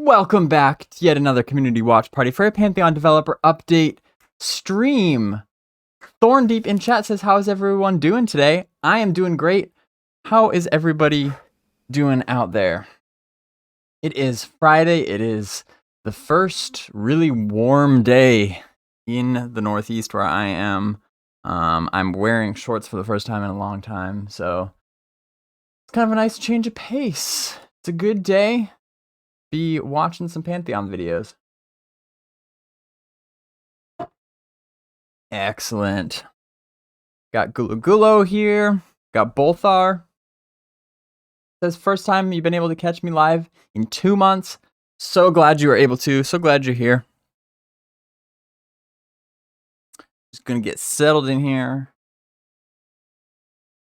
Welcome back to yet another community watch party for a Pantheon developer update stream. Thorndeep in chat says, how is everyone doing today? I am doing great. How is everybody doing out there? It is Friday. It is the first really warm day in the Northeast where I am. I'm wearing shorts for the first time in a long time, so it's kind of a nice change of pace. It's a good day. Be watching some Pantheon videos. Excellent. Got Gulo here. Got Bolthar. Says, first time you've been able to catch me live in 2 months. So glad you were able to. So glad you're here. Just gonna get settled in here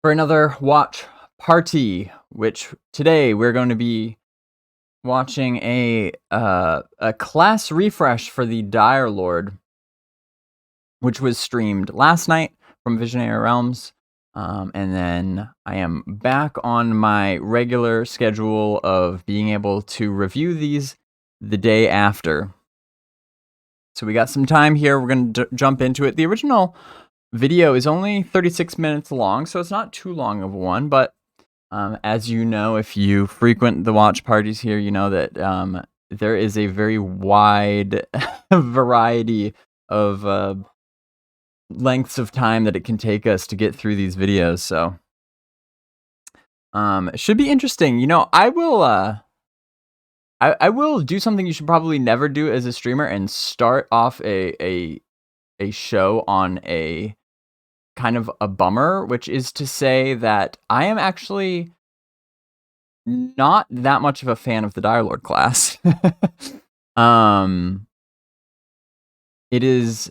for another watch party, which today we're going to be watching a class refresh for the Dire Lord, which was streamed last night from Visionary Realms, and then I am back on my regular schedule of being able to review these the day after. So we got some time here. We're going to jump into it. The original video is only 36 minutes long, so it's not too long of one, but as you know, if you frequent the watch parties here, you know that there is a very wide variety of lengths of time that it can take us to get through these videos. So it should be interesting. You know, I will do something you should probably never do as a streamer and start off a show on a kind of a bummer, which is to say that I am actually not that much of a fan of the Dire Lord class. It is,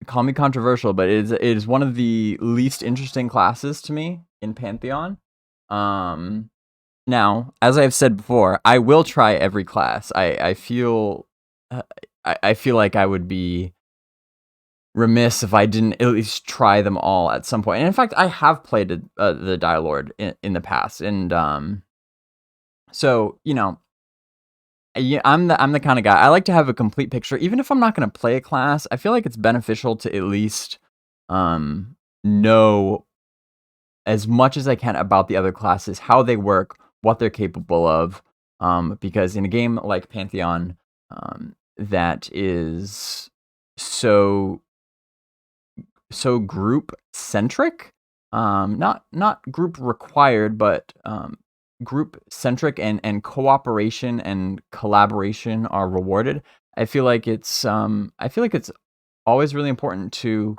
call me controversial, but it is one of the least interesting classes to me in Pantheon. Now, as I've said before, I will try every class. I feel like I would be remiss if I didn't at least try them all at some point. And in fact, I have played the Dire Lord in the past, and so you know, I'm the kind of guy, I like to have a complete picture, even if I'm not going to play a class. I feel like it's beneficial to at least know as much as I can about the other classes, how they work, what they're capable of, because in a game like Pantheon, that is so group centric, not group required, but group centric, and cooperation and collaboration are rewarded. I feel like it's always really important to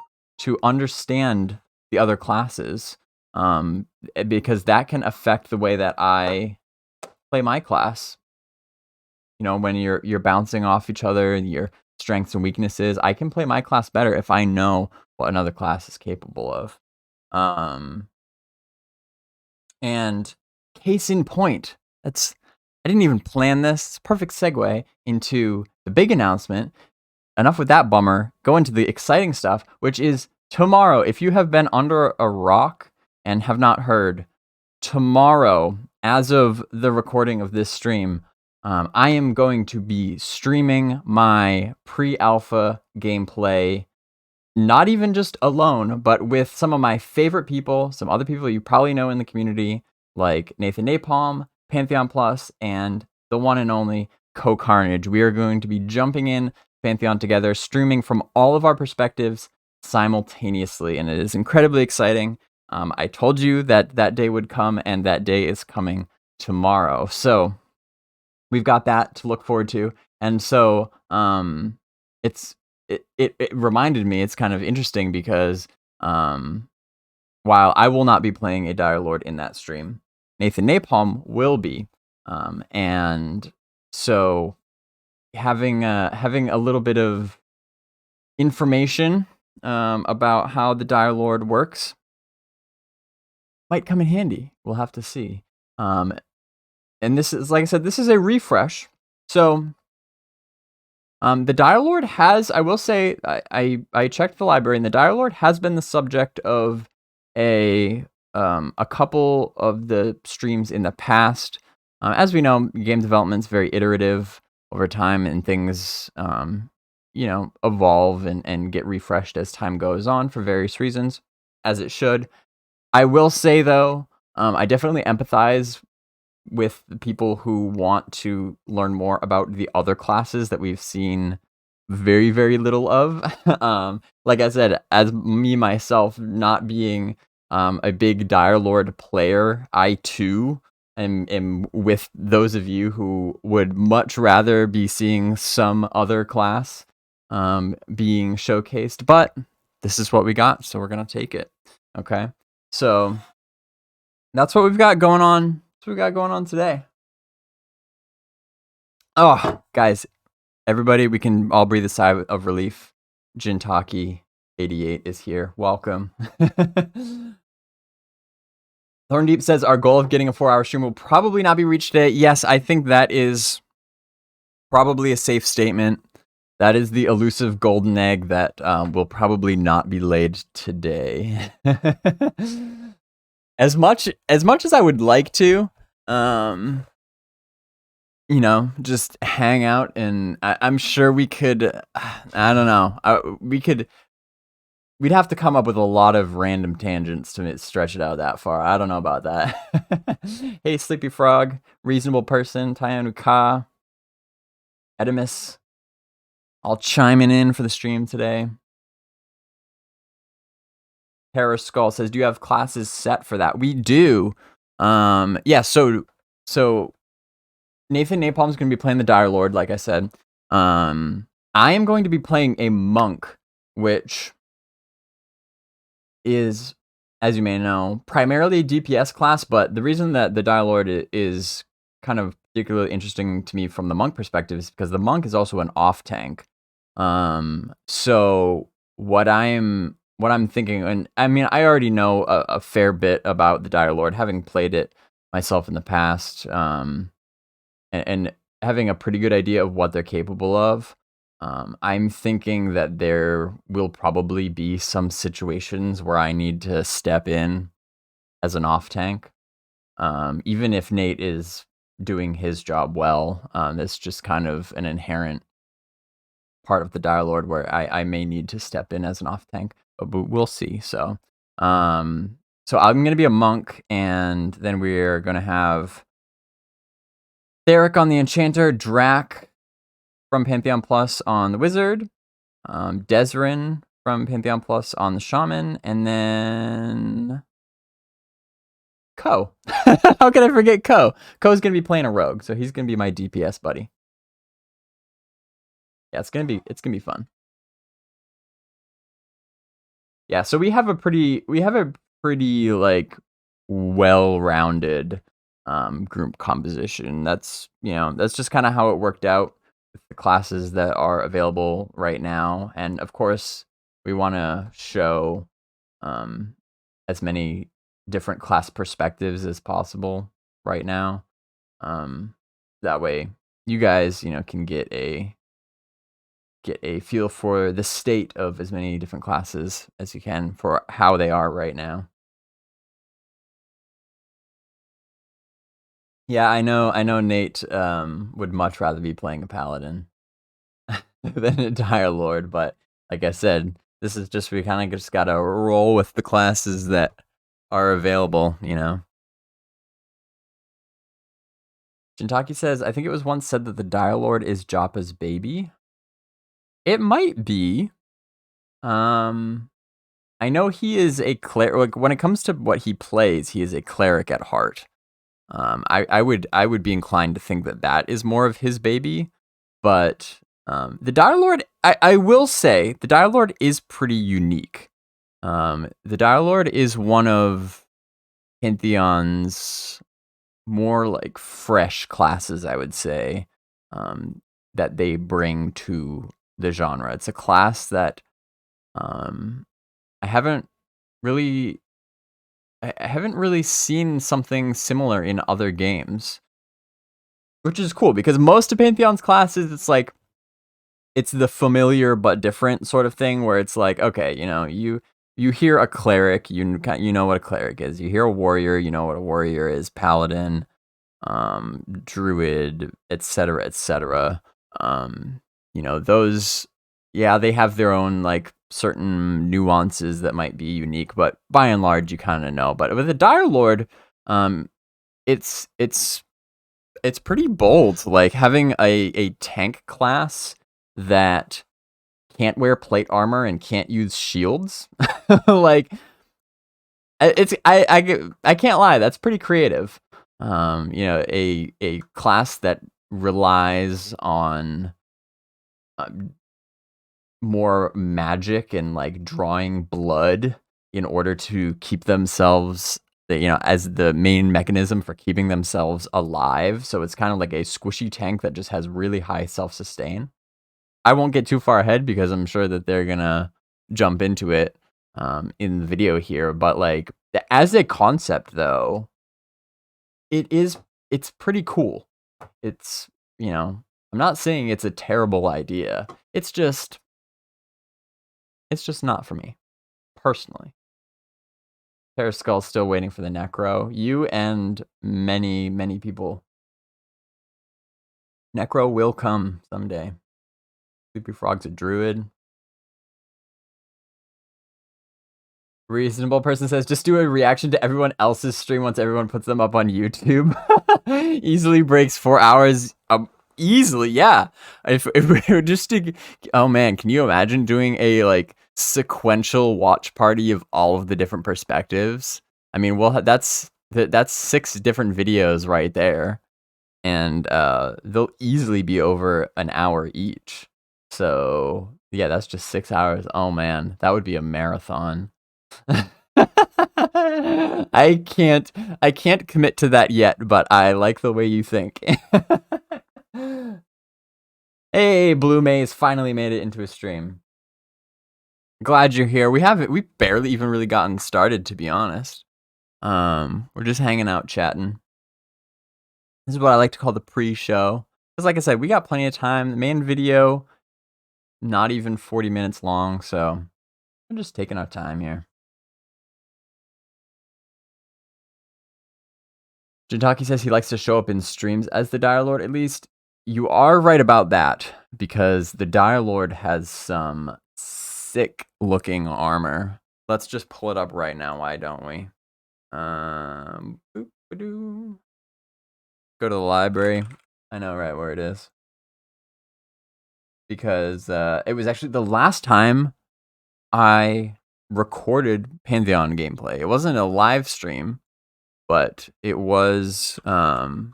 understand the other classes, because that can affect the way that I play my class. You know, when you're bouncing off each other and your strengths and weaknesses, I can play my class better if I know what another class is capable of. And case in point, I didn't even plan this. It's a perfect segue into the big announcement. Enough with that bummer. Go into the exciting stuff, which is tomorrow. If you have been under a rock and have not heard, tomorrow, as of the recording of this stream, I am going to be streaming my pre-alpha gameplay, not even just alone, but with some of my favorite people, some other people you probably know in the community, like Nathan Napalm, Pantheon Plus, and the one and only Co-Carnage. We are going to be jumping in Pantheon together, streaming from all of our perspectives simultaneously, and it is incredibly exciting. I told you that that day would come, and that day is coming tomorrow. So we've got that to look forward to, and so it reminded me, it's kind of interesting because while I will not be playing a Dire Lord in that stream, Nathan Napalm will be, and so having a little bit of information about how the Dire Lord works might come in handy. We'll have to see. And this is, like I said, this is a refresh. So the Dire Lord has, I will say, I checked the library, and the Dire Lord has been the subject of a couple of the streams in the past. As we know, game development's very iterative over time, and things, evolve and get refreshed as time goes on for various reasons, as it should. I will say, though, I definitely empathize with the people who want to learn more about the other classes that we've seen very, very little of. Like I said, as me myself not being a big Dire Lord player, I too am with those of you who would much rather be seeing some other class being showcased. But this is what we got, so we're gonna take it. Okay, so that's what we've got going on. That's what we got going on today. Oh, guys, everybody, we can all breathe a sigh of relief. Jintaki88 is here. Welcome. Thorndeep says, our goal of getting a 4-hour stream will probably not be reached today. Yes, I think that is probably a safe statement. That is the elusive golden egg that will probably not be laid today. As much as I would like to, just hang out, and I'm sure we could, I don't know, we'd have to come up with a lot of random tangents to stretch it out that far. I don't know about that. Hey, Sleepy Frog, Reasonable Person, Tyanu Ka, Edimus, all chiming in for the stream today. Terror Skull says, do you have classes set for that? We do. Yeah, so Nathan Napalm's going to be playing the Dire Lord, like I said. I am going to be playing a monk, which is, as you may know, primarily a DPS class, but the reason that the Dire Lord is kind of particularly interesting to me from the monk perspective is because the monk is also an off tank. So what I'm thinking, and I mean, I already know a fair bit about the Dire Lord, having played it myself in the past, and having a pretty good idea of what they're capable of. I'm thinking that there will probably be some situations where I need to step in as an off tank. Even if Nate is doing his job well, it's just kind of an inherent part of the Dire Lord where I may need to step in as an off tank, but we'll see. So I'm going to be a monk, and then we're going to have Theric on the Enchanter, Drac from Pantheon Plus on the Wizard, Desrin from Pantheon Plus on the Shaman, and then Ko. How can I forget Ko? Ko's going to be playing a rogue, so he's going to be my DPS buddy. Yeah, it's going to be fun. Yeah, so we have a pretty like well-rounded group composition. That's just kind of how it worked out with the classes that are available right now, and of course we want to show as many different class perspectives as possible right now. That way you guys can get a feel for the state of as many different classes as you can for how they are right now. Yeah, I know Nate would much rather be playing a paladin than a Dire Lord, but like I said, this is just, we kind of just gotta roll with the classes that are available, Jintaki says, I think it was once said that the Dire Lord is Joppa's baby. It might be. I know he is a cleric. Like, when it comes to what he plays, he is a cleric at heart. I would be inclined to think that is more of his baby, but the Dire Lord, I will say, the Dire Lord is pretty unique. The Dire Lord is one of Pantheon's more like fresh classes, I would say, that they bring to the genre. It's a class that I haven't really seen something similar in other games, which is cool because most of Pantheon's classes, it's like, it's the familiar but different sort of thing where it's like, okay, you hear a cleric, you know what a cleric is. You hear a warrior, you know what a warrior is. Paladin, druid, etc., etc. You know, those, yeah, they have their own like certain nuances that might be unique, but by and large, you kind of know. But with a Dire Lord, it's pretty bold. Like having a tank class that can't wear plate armor and can't use shields. Like I can't lie, that's pretty creative. You know, a class that relies on more magic and like drawing blood in order to keep themselves, you know, as the main mechanism for keeping themselves alive. So it's kind of like a squishy tank that just has really high self-sustain. I won't get too far ahead because I'm sure that they're gonna jump into it in the video here. But like as a concept, though, it's pretty cool. It's, you know, I'm not saying it's a terrible idea. It's just not for me personally. Periskull's still waiting for the Necro. You and many people. Necro will come someday. Sleepy Frog's a druid. Reasonable person says, just do a reaction to everyone else's stream once everyone puts them up on YouTube. Easily breaks 4 hours. Easily, yeah. If we were just to, oh man, can you imagine doing a like sequential watch party of all of the different perspectives? I mean, well, that's 6 different videos right there, and they'll easily be over an hour each. So yeah, that's just 6 hours. Oh man, that would be a marathon. I can't commit to that yet, but I like the way you think. Hey, Blue Maze finally made it into a stream. Glad you're here. We barely even really gotten started, to be honest. We're just hanging out chatting. This is what I like to call the pre-show. Because like I said, we got plenty of time. The main video, not even 40 minutes long, so we're just taking our time here. Jintaki says he likes to show up in streams as the Dire Lord. At least you are right about that, because the Dire Lord has some sick looking armor. Let's just pull it up right now, why don't we? Boop-a-doo. Go to the library. I know right where it is. Because it was actually the last time I recorded Pantheon gameplay. It wasn't a live stream, but it was some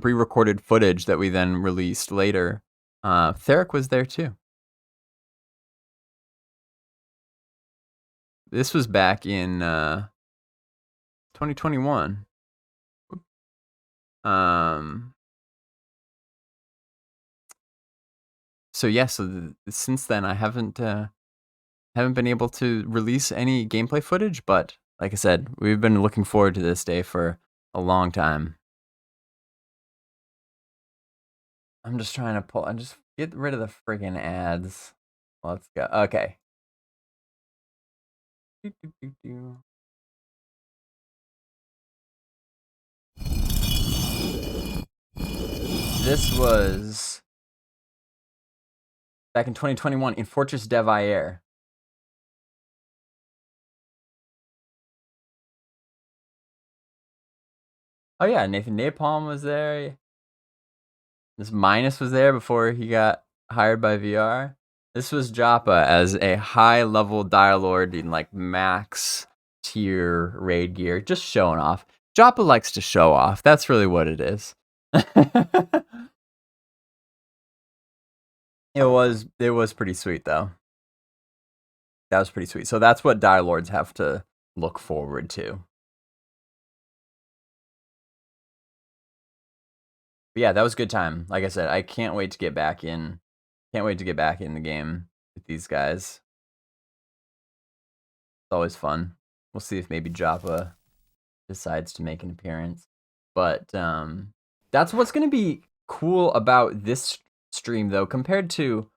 pre-recorded footage that we then released later. Theric was there too. This was back in 2021. So yeah, since then I haven't been able to release any gameplay footage, but like I said, we've been looking forward to this day for a long time. I'm just trying to just get rid of the friggin' ads. Let's go. Okay. This was back in 2021 in Fortress Devair. Oh yeah, Nathan Napalm was there. This Minus was there before he got hired by VR. This was Joppa as a high-level Dire Lord in like max tier raid gear, just showing off. Joppa likes to show off. That's really what it is. It was pretty sweet though. That was pretty sweet. So that's what Dire Lords have to look forward to. But yeah, that was a good time. Like I said, I can't wait to get back in. Can't wait to get back in the game with these guys. It's always fun. We'll see if maybe Joppa decides to make an appearance. But that's what's going to be cool about this stream, though, compared to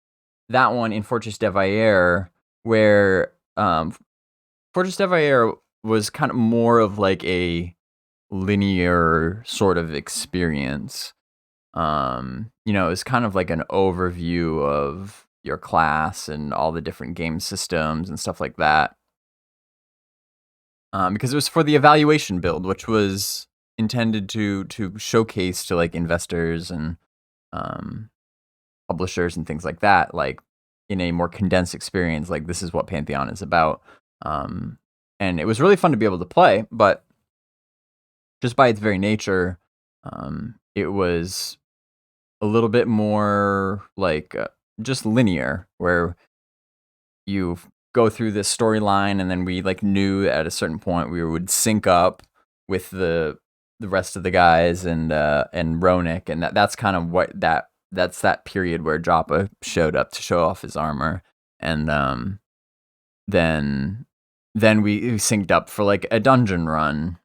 that one in Fortress Devair, where Fortress d'Evair was kind of more of like a linear sort of experience. You know, it's kind of like an overview of your class and all the different game systems and stuff like that. Because it was for the evaluation build, which was intended to showcase to like investors and um, publishers and things like that, like in a more condensed experience. Like this is what Pantheon is about, and it was really fun to be able to play. But just by its very nature, it was a little bit more like just linear, where you go through this storyline, and then we like knew at a certain point we would sync up with the rest of the guys and Ronik, and that's kind of what that's that period where Joppa showed up to show off his armor, and then we synced up for like a dungeon run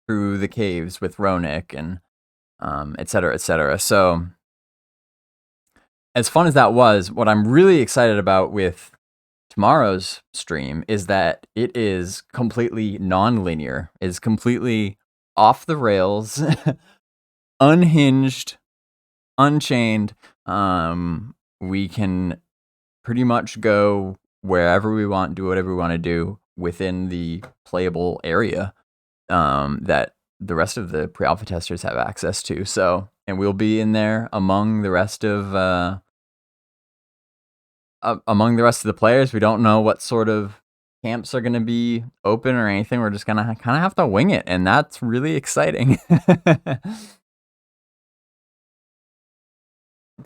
through the caves with Ronik and et cetera, et cetera. So as fun as that was, what I'm really excited about with tomorrow's stream is that it is completely non-linear, is completely off the rails, unhinged, unchained. We can pretty much go wherever we want, do whatever we want to do within the playable area that the rest of the pre-alpha testers have access to. So, and we'll be in there among the rest of the players. We don't know what sort of camps are going to be open or anything. We're just gonna kind of have to wing it, and that's really exciting.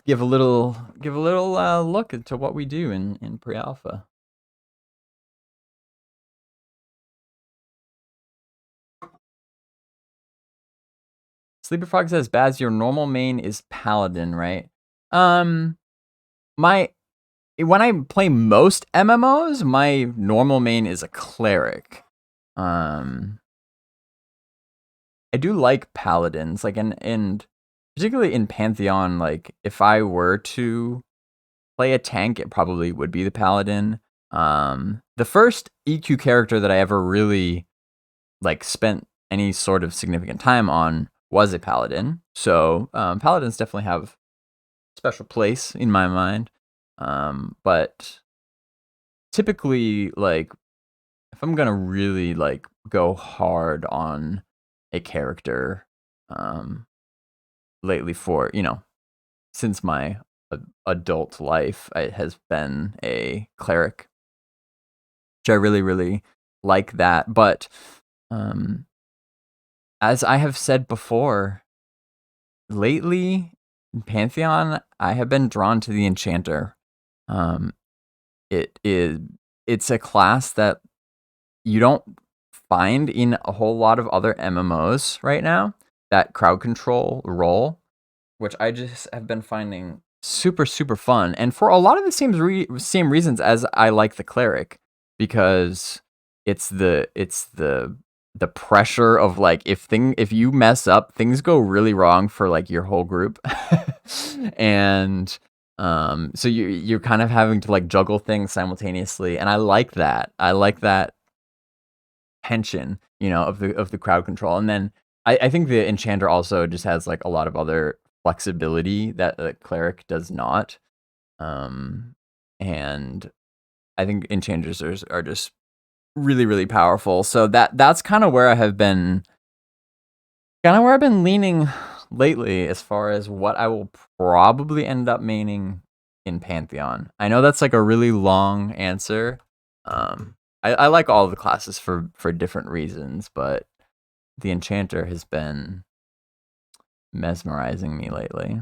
give a little look into what we do in pre-alpha. Sleepy Frog says, Baz, your normal main is Paladin, right? When I play most MMOs, my normal main is a cleric. I do like paladins, like and particularly in Pantheon, like if I were to play a tank, it probably would be the paladin. The first EQ character that I ever really like spent any sort of significant time on was a paladin. So paladins definitely have a special place in my mind. But typically, like if I'm gonna really like go hard on a character, lately for since my adult life, it has been a cleric, which I really like that. But as I have said before, lately in Pantheon, I have been drawn to the Enchanter. It's a class that you don't find in a whole lot of other MMOs right now, that crowd control role, which I just have been finding super fun, and for a lot of the same reasons as I like the cleric, because it's the pressure of like if you mess up, things go really wrong for like your whole group, and so you're kind of having to like juggle things simultaneously, and I like that. I like that tension, of the crowd control. And then I think the Enchanter also just has like a lot of other flexibility that the cleric does not. And I think enchanters are just really powerful. So that's kind of where I've been leaning lately, as far as what I will probably end up maining in Pantheon. I know that's like a really long answer. I like all of the classes for different reasons, but the Enchanter has been mesmerizing me lately.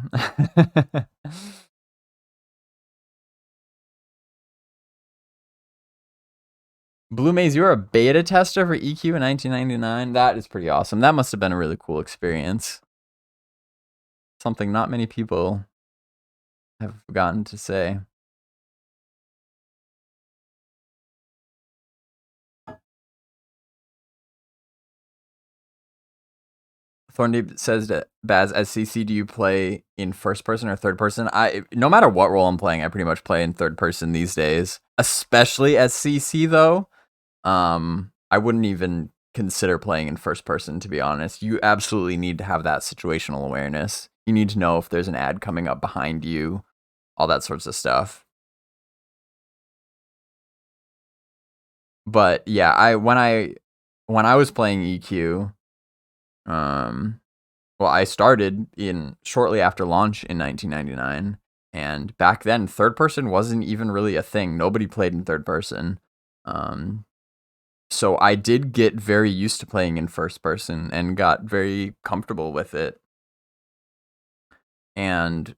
Blue Maze, you're a beta tester for EQ in 1999? That is pretty awesome. That must have been a really cool experience. Something not many people have gotten to say. Thorndeep says that Baz, as CC, do you play in first person or third person? No matter what role I'm playing, I pretty much play in third person these days. Especially as CC though. I wouldn't even consider playing in first person, to be honest. You absolutely need to have that situational awareness. You need to know if there's an ad coming up behind you, all that sorts of stuff. But yeah, when I was playing EQ, well, I started in shortly after launch in 1999, and back then third person wasn't even really a thing. Nobody played in third person. So I did get very used to playing in first person and got very comfortable with it. And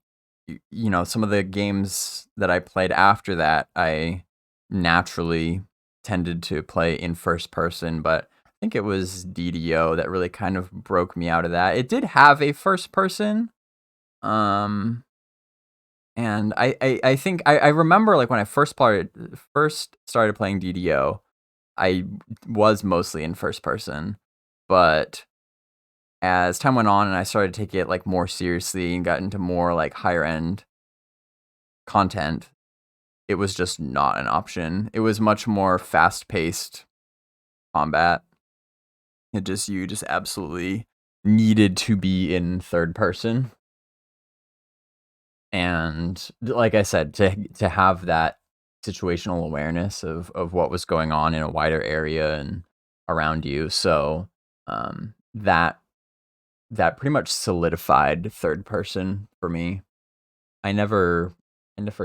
you know, some of the games that I played after that, I naturally tended to play in first person, but I think it was DDO that really kind of broke me out of that. It did have a first person, and I think I remember like when I first started playing DDO, I was mostly in first person, but as time went on and I started to take it like more seriously and got into more like higher end content, it was just not an option. It was much more fast paced combat. You just absolutely needed to be in third person. And like I said, to have that situational awareness of what was going on in a wider area and around you. So that pretty much solidified third person for me. I never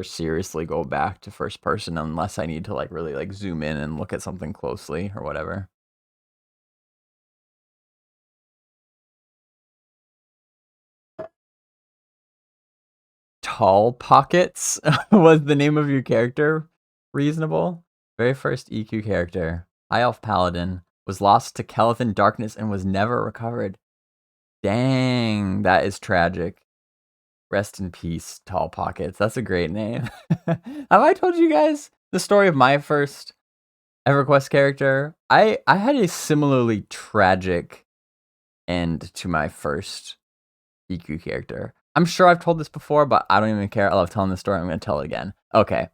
seriously go back to first person unless I need to like really like zoom in and look at something closely or whatever. Tall Pockets was the name of your character. Reasonable. Very first EQ character. High Elf Paladin. Was lost to Kelem darkness and was never recovered. Dang, that is tragic. Rest in peace, Tall Pockets. That's a great name. Have I told you guys the story of my first EverQuest character? I had a similarly tragic end to my first EQ character. I'm sure I've told this before, but I don't even care. I love telling this story. I'm going to tell it again. Okay.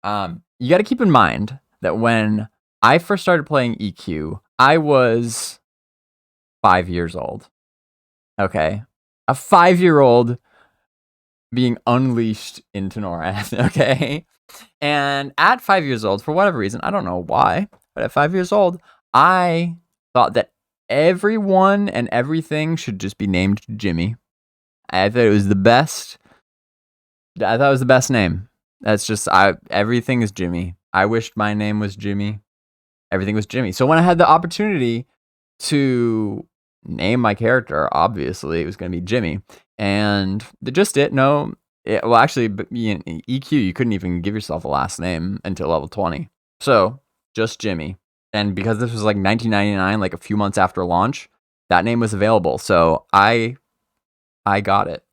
You got to keep in mind that when I first started playing EQ, I was 5 years old. Okay. A 5-year-old being unleashed into Norath. Okay. And at 5 years old, for whatever reason, I don't know why, but at 5 years old, I thought that everyone and everything should just be named Jimmy. I thought it was the best. I thought it was the best name. That's just, everything is Jimmy. I wished my name was Jimmy. Everything was Jimmy. So when I had the opportunity to name my character, obviously it was going to be Jimmy. And well, actually, in EQ, you couldn't even give yourself a last name until level 20. So just Jimmy. And because this was like 1999, like a few months after launch, that name was available. So I got it.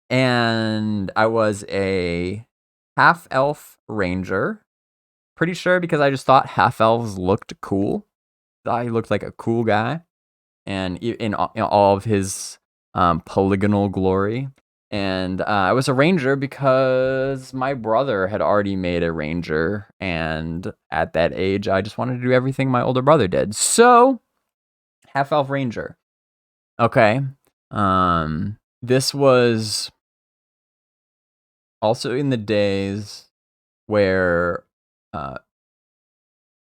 And I was a half-elf ranger. Pretty sure because I just thought half-elves looked cool. Thought he looked like a cool guy. And in all of his polygonal glory. And I was a ranger because my brother had already made a ranger. And at that age, I just wanted to do everything my older brother did. So, half-elf ranger. Okay. This was also in the days where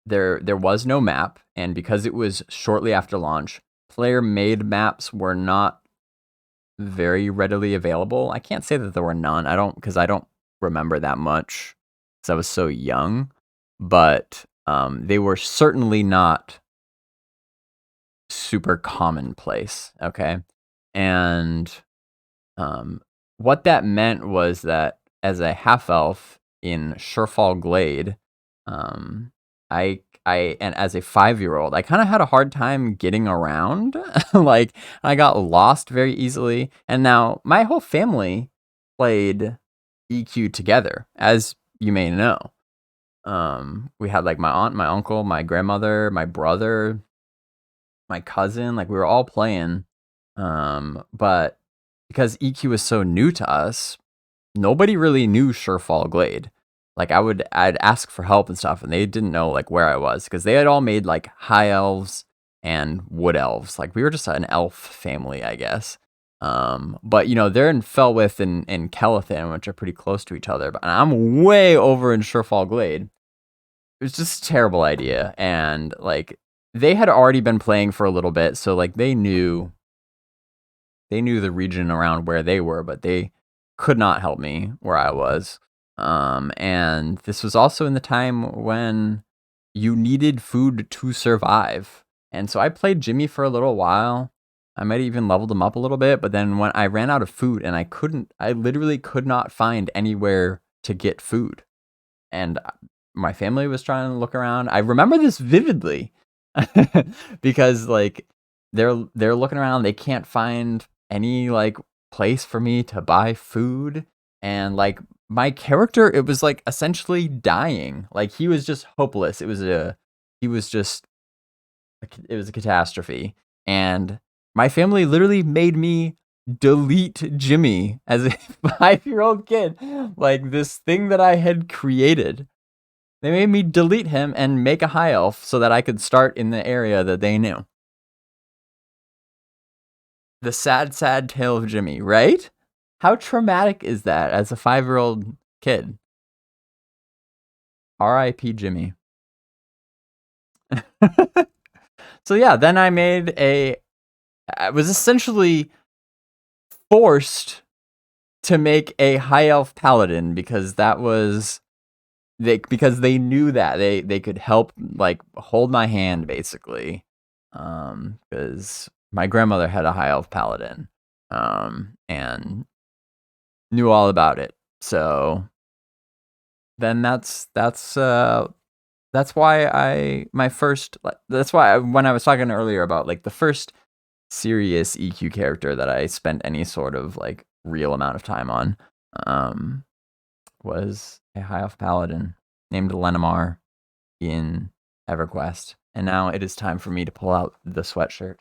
there was no map, and because it was shortly after launch, player-made maps were not very readily available. I can't say that there were none. Because I don't remember that much because I was so young, but they were certainly not super commonplace. Okay, and what that meant was that as a half-elf in Surefall Glade, and as a 5-year-old, I kind of had a hard time getting around. Like, I got lost very easily. And now my whole family played EQ together, as you may know. We had like my aunt, my uncle, my grandmother, my brother, my cousin, like we were all playing. But because EQ was so new to us, nobody really knew Surefall Glade. Like I'd ask for help and stuff, and they didn't know like where I was because they had all made like high elves and wood elves. Like we were just an elf family, I guess. But you know they're in Felwith and Kelethan, which are pretty close to each other. But I'm way over in Surefall Glade. It was just a terrible idea, and like they had already been playing for a little bit, so like they knew the region around where they were, but they could not help me where I was. And this was also in the time when you needed food to survive. And so I played Jimmy for a little while. I might have even leveled him up a little bit, but then when I ran out of food and I literally could not find anywhere to get food. And my family was trying to look around. I remember this vividly because like they're looking around, they can't find any like place for me to buy food, and like my character, it was like essentially dying. Like he was just hopeless. It was a catastrophe, and my family literally made me delete Jimmy as a 5-year-old kid, like this thing that I had created. They made me delete him and make a high elf so that I could start in the area that they knew. The sad, sad tale of Jimmy, right? How traumatic is that as a 5-year-old kid? R.I.P. Jimmy. So yeah, then I was essentially forced to make a high elf paladin because they knew that they could help like hold my hand basically. Because my grandmother had a high elf paladin, and knew all about it. So then that's why when I was talking earlier about like the first serious EQ character that I spent any sort of like real amount of time on, was a high elf paladin named Lenamar in EverQuest. And now it is time for me to pull out the sweatshirt.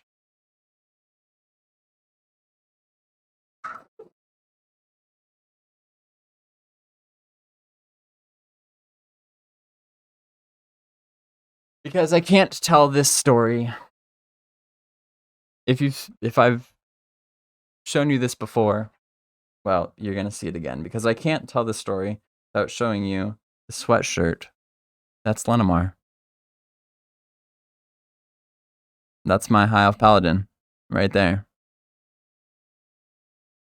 Because I can't tell this story. If I've shown you this before, well, you're gonna see it again because I can't tell the story without showing you the sweatshirt. That's Lenamar. That's my high elf paladin right there.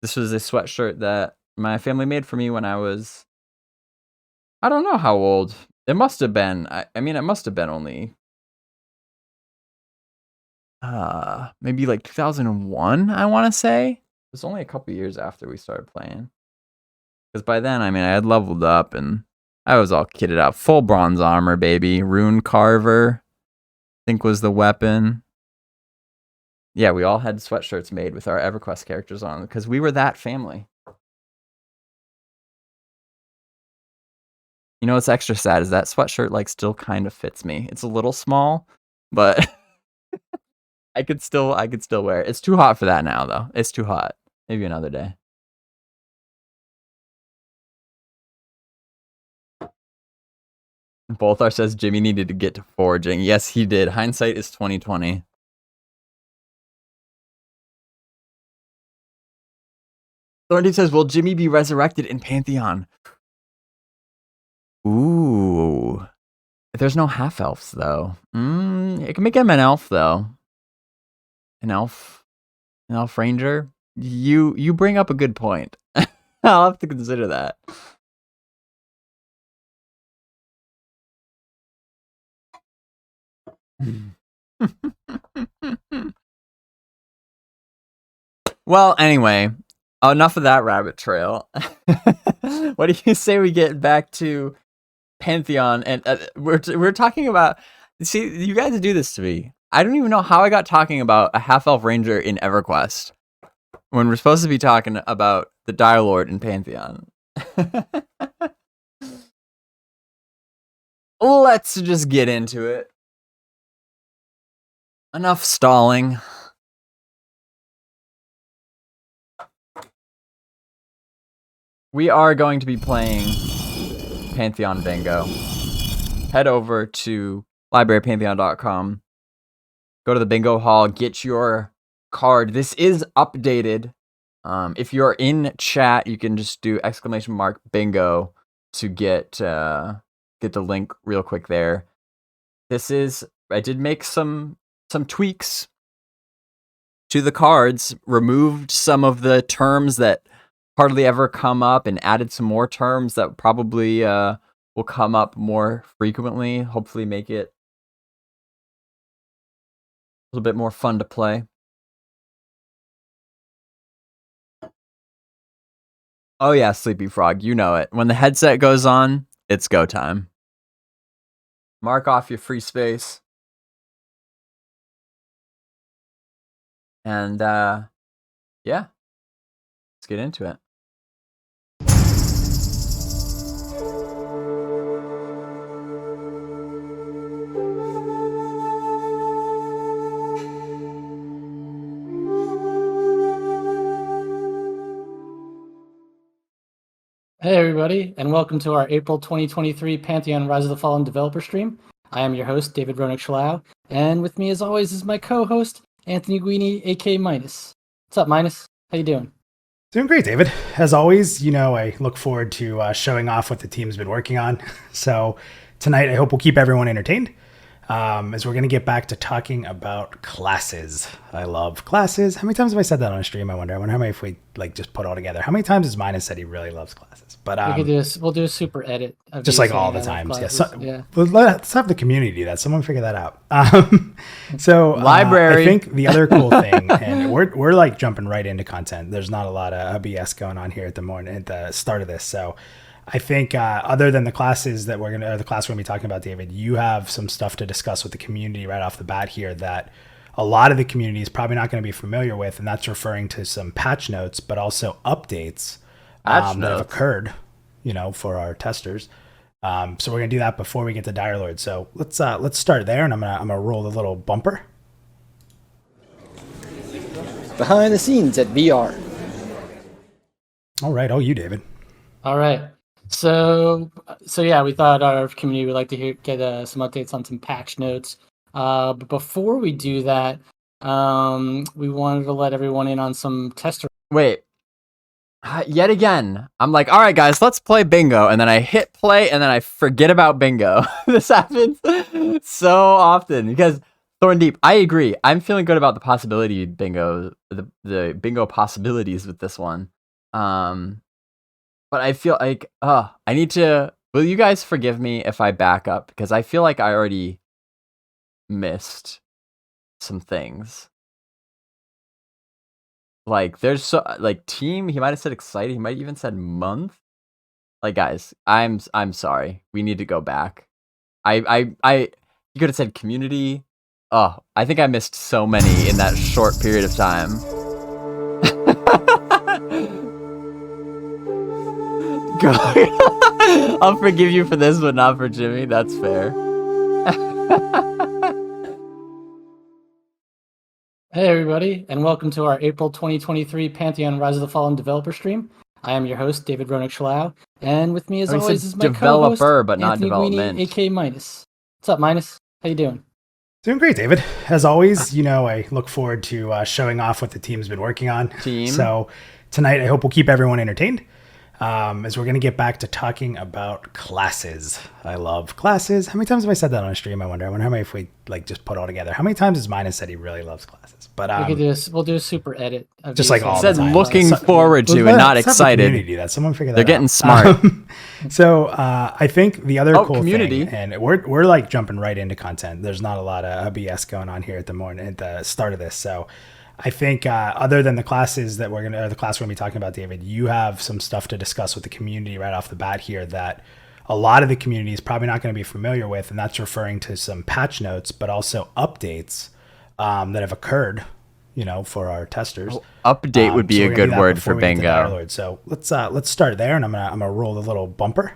This was a sweatshirt that my family made for me when I was, I don't know how old. It must have been, I mean, it must have been only maybe like 2001, I want to say. It was only a couple years after we started playing. Because by then, I mean, I had leveled up and I was all kitted out. Full bronze armor, baby. Rune Carver, I think was the weapon. Yeah, we all had sweatshirts made with our EverQuest characters on because we were that family. You know what's extra sad is that sweatshirt like still kind of fits me. It's a little small, but I could still wear it. It's too hot for that now though. It's too hot. Maybe another day. Bolthar says Jimmy needed to get to foraging. Yes, he did. Hindsight is 2020. Thorndeep says, will Jimmy be resurrected in Pantheon? Ooh. There's no half-elves, though. It can make him an elf, though. An elf ranger? You bring up a good point. I'll have to consider that. Well, anyway, enough of that rabbit trail. What do you say we get back to Pantheon? And we're talking about. See, you guys do this to me. I don't even know how I got talking about a half-elf ranger in EverQuest when we're supposed to be talking about the Dire Lord in Pantheon. Let's just get into it. Enough stalling. We are going to be playing Pantheon Bingo. Head over to librarypantheon.com. Go to the bingo hall, get your card. This is updated. If you're in chat, you can just do !bingo to get the link real quick there. I did make some tweaks to the cards, removed some of the terms that hardly ever come up and added some more terms that probably will come up more frequently. Hopefully make it a little bit more fun to play. Oh yeah, Sleepy Frog, you know it. When the headset goes on, it's go time. Mark off your free space. And yeah, let's get into it. Hey everybody, and welcome to our April 2023 Pantheon Rise of the Fallen developer stream. I am your host, David Rohret, and with me as always is my co-host, Anthony Guini, aka Minus. What's up, Minus? How you doing? Doing great, David. As always, I look forward to showing off what the team's been working on. So tonight, I hope we'll keep everyone entertained as we're going to get back to talking about classes. I love classes. How many times have I said that on a stream? I wonder how many if we just put all together. How many times has Minus said he really loves classes? But we'll do a super edit. Of just like all the times. Yeah. Well, let's have the community do that. Someone figure that out. So Library. I think the other cool thing, and we're like jumping right into content. There's not a lot of BS going on here at the start of this. So I think other than the classes that the class we're going to be talking about, David, you have some stuff to discuss with the community right off the bat here that a lot of the community is probably not going to be familiar with, and that's referring to some patch notes, but also updates that have occurred, for our testers. So we're going to do that before we get to Dire Lord. So let's start there, and I'm gonna roll the little bumper. Behind the scenes at VR. All right, you, David. All right. So yeah, we thought our community would like to get some updates on some patch notes. But before we do that, we wanted to let everyone in on some tester. Wait. Yet again, I'm like, all right, guys, let's play bingo. And then I hit play and then I forget about bingo. This happens so often because Thorn Deep, I agree. I'm feeling good about the possibility bingo, the bingo possibilities with this one. But I feel like, I need to, will you guys forgive me if I back up? Because I feel like I already missed some things. Like, there's team, he might have said excited, he might even said month. Like, guys, I'm sorry. We need to go back. You could have said community. Oh, I think I missed so many in that short period of time. I'll forgive you for this, but not for Jimmy. That's fair. Hey everybody, and welcome to our April 2023 Pantheon Rise of the Fallen developer stream. I am your host, David Rohret, and with me as always is my co-host, developer, but not Anthony development. Guini, aka Minus. What's up, Minus? How you doing? Doing great, David. As always, I look forward to showing off what the team's been working on. So tonight, I hope we'll keep everyone entertained as we're going to get back to talking about classes. I love classes. How many times have I said that on a stream? I wonder how many if we just put all together. How many times has Minus said he really loves classes? But we'll do a super edit. Of just like all the time. Said looking forward to and not excited. Do that. Someone figure that They're out. getting smart. So I think the other cool community. thing, and we're like jumping right into content. There's not a lot of BS going on here at the start of this. So I think other than the classes that the class we're going to be talking about, David, you have some stuff to discuss with the community right off the bat here that a lot of the community is probably not going to be familiar with, and that's referring to some patch notes, but also updates that have occurred, for our testers. Update would be a good word for bingo. So let's start there, and I'm gonna roll the little bumper.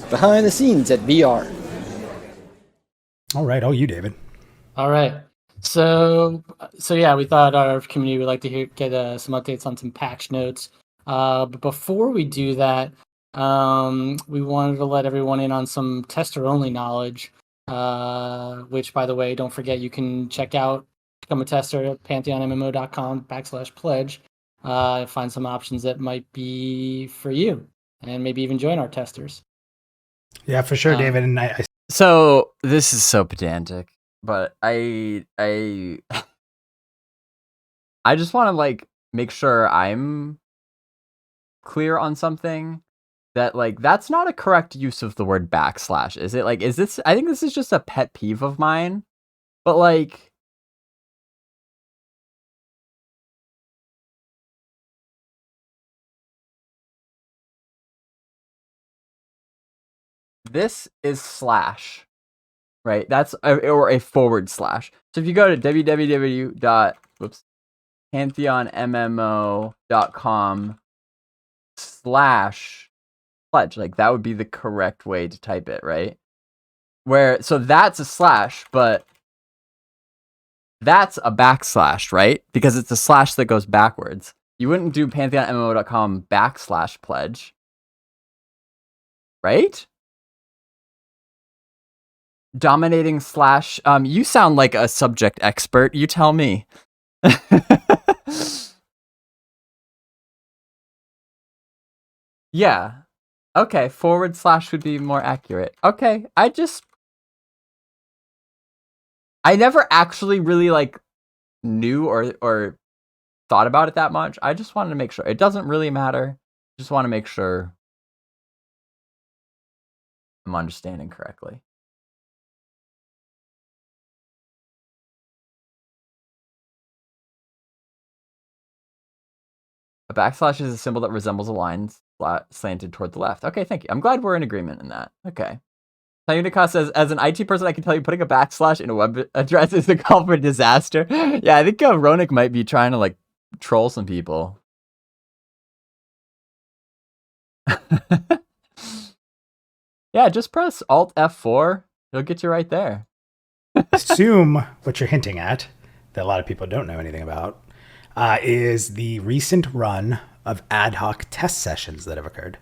Behind the scenes at VR. All right. Oh, you, David. All right. So yeah, we thought our community would like to get some updates on some patch notes. But before we do that, we wanted to let everyone in on some tester-only knowledge, which, by the way, don't forget you can check out, become a tester at pantheonmmo.com/pledge. Find some options that might be for you, and maybe even join our testers. Yeah, for sure, David. And I So this is so pedantic, but I just want to like make sure I'm clear on something, that like that's not a correct use of the word backslash, is it? Like, is this? I think this is just a pet peeve of mine, but like, this is slash, right? That's or a forward slash. So if you go to www.pantheonmmo.com/pledge, like that would be the correct way to type it, right? So that's a slash, but that's a backslash, right? Because it's a slash that goes backwards. You wouldn't do pantheonmmo.com/pledge, right? Dominating slash. You sound like a subject expert. You tell me. Yeah. Okay. / would be more accurate. Okay. I never actually really like knew or thought about it that much. I just wanted to make sure. It doesn't really matter. Just want to make sure I'm understanding correctly. A backslash is a symbol that resembles a line slanted toward the left. Okay, thank you. I'm glad we're in agreement in that. Okay. Sayunika says, as an IT person, I can tell you putting a backslash in a web address is a call for disaster. Yeah, I think Ronik might be trying to like troll some people. Yeah, just press Alt F4. It'll get you right there. assume what you're hinting at, that a lot of people don't know anything about, is the recent run of ad hoc test sessions that have occurred.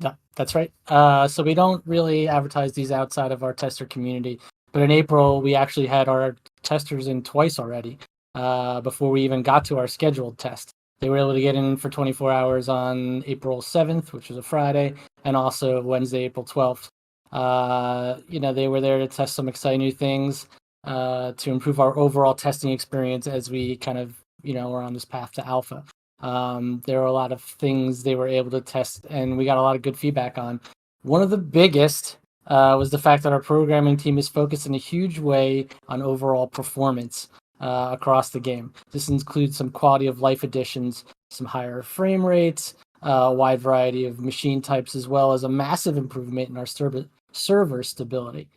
Yeah, that's right. So we don't really advertise these outside of our tester community, but in April we actually had our testers in twice already. Before we even got to our scheduled test, they were able to get in for 24 hours on April 7th, which was a Friday, and also Wednesday, April 12th. They were there to test some exciting new things to improve our overall testing experience as we kind of, we're on this path to alpha. There were a lot of things they were able to test, and we got a lot of good feedback on. One of the biggest was the fact that our programming team is focused in a huge way on overall performance across the game. This includes some quality of life additions, some higher frame rates, a wide variety of machine types, as well as a massive improvement in our server stability.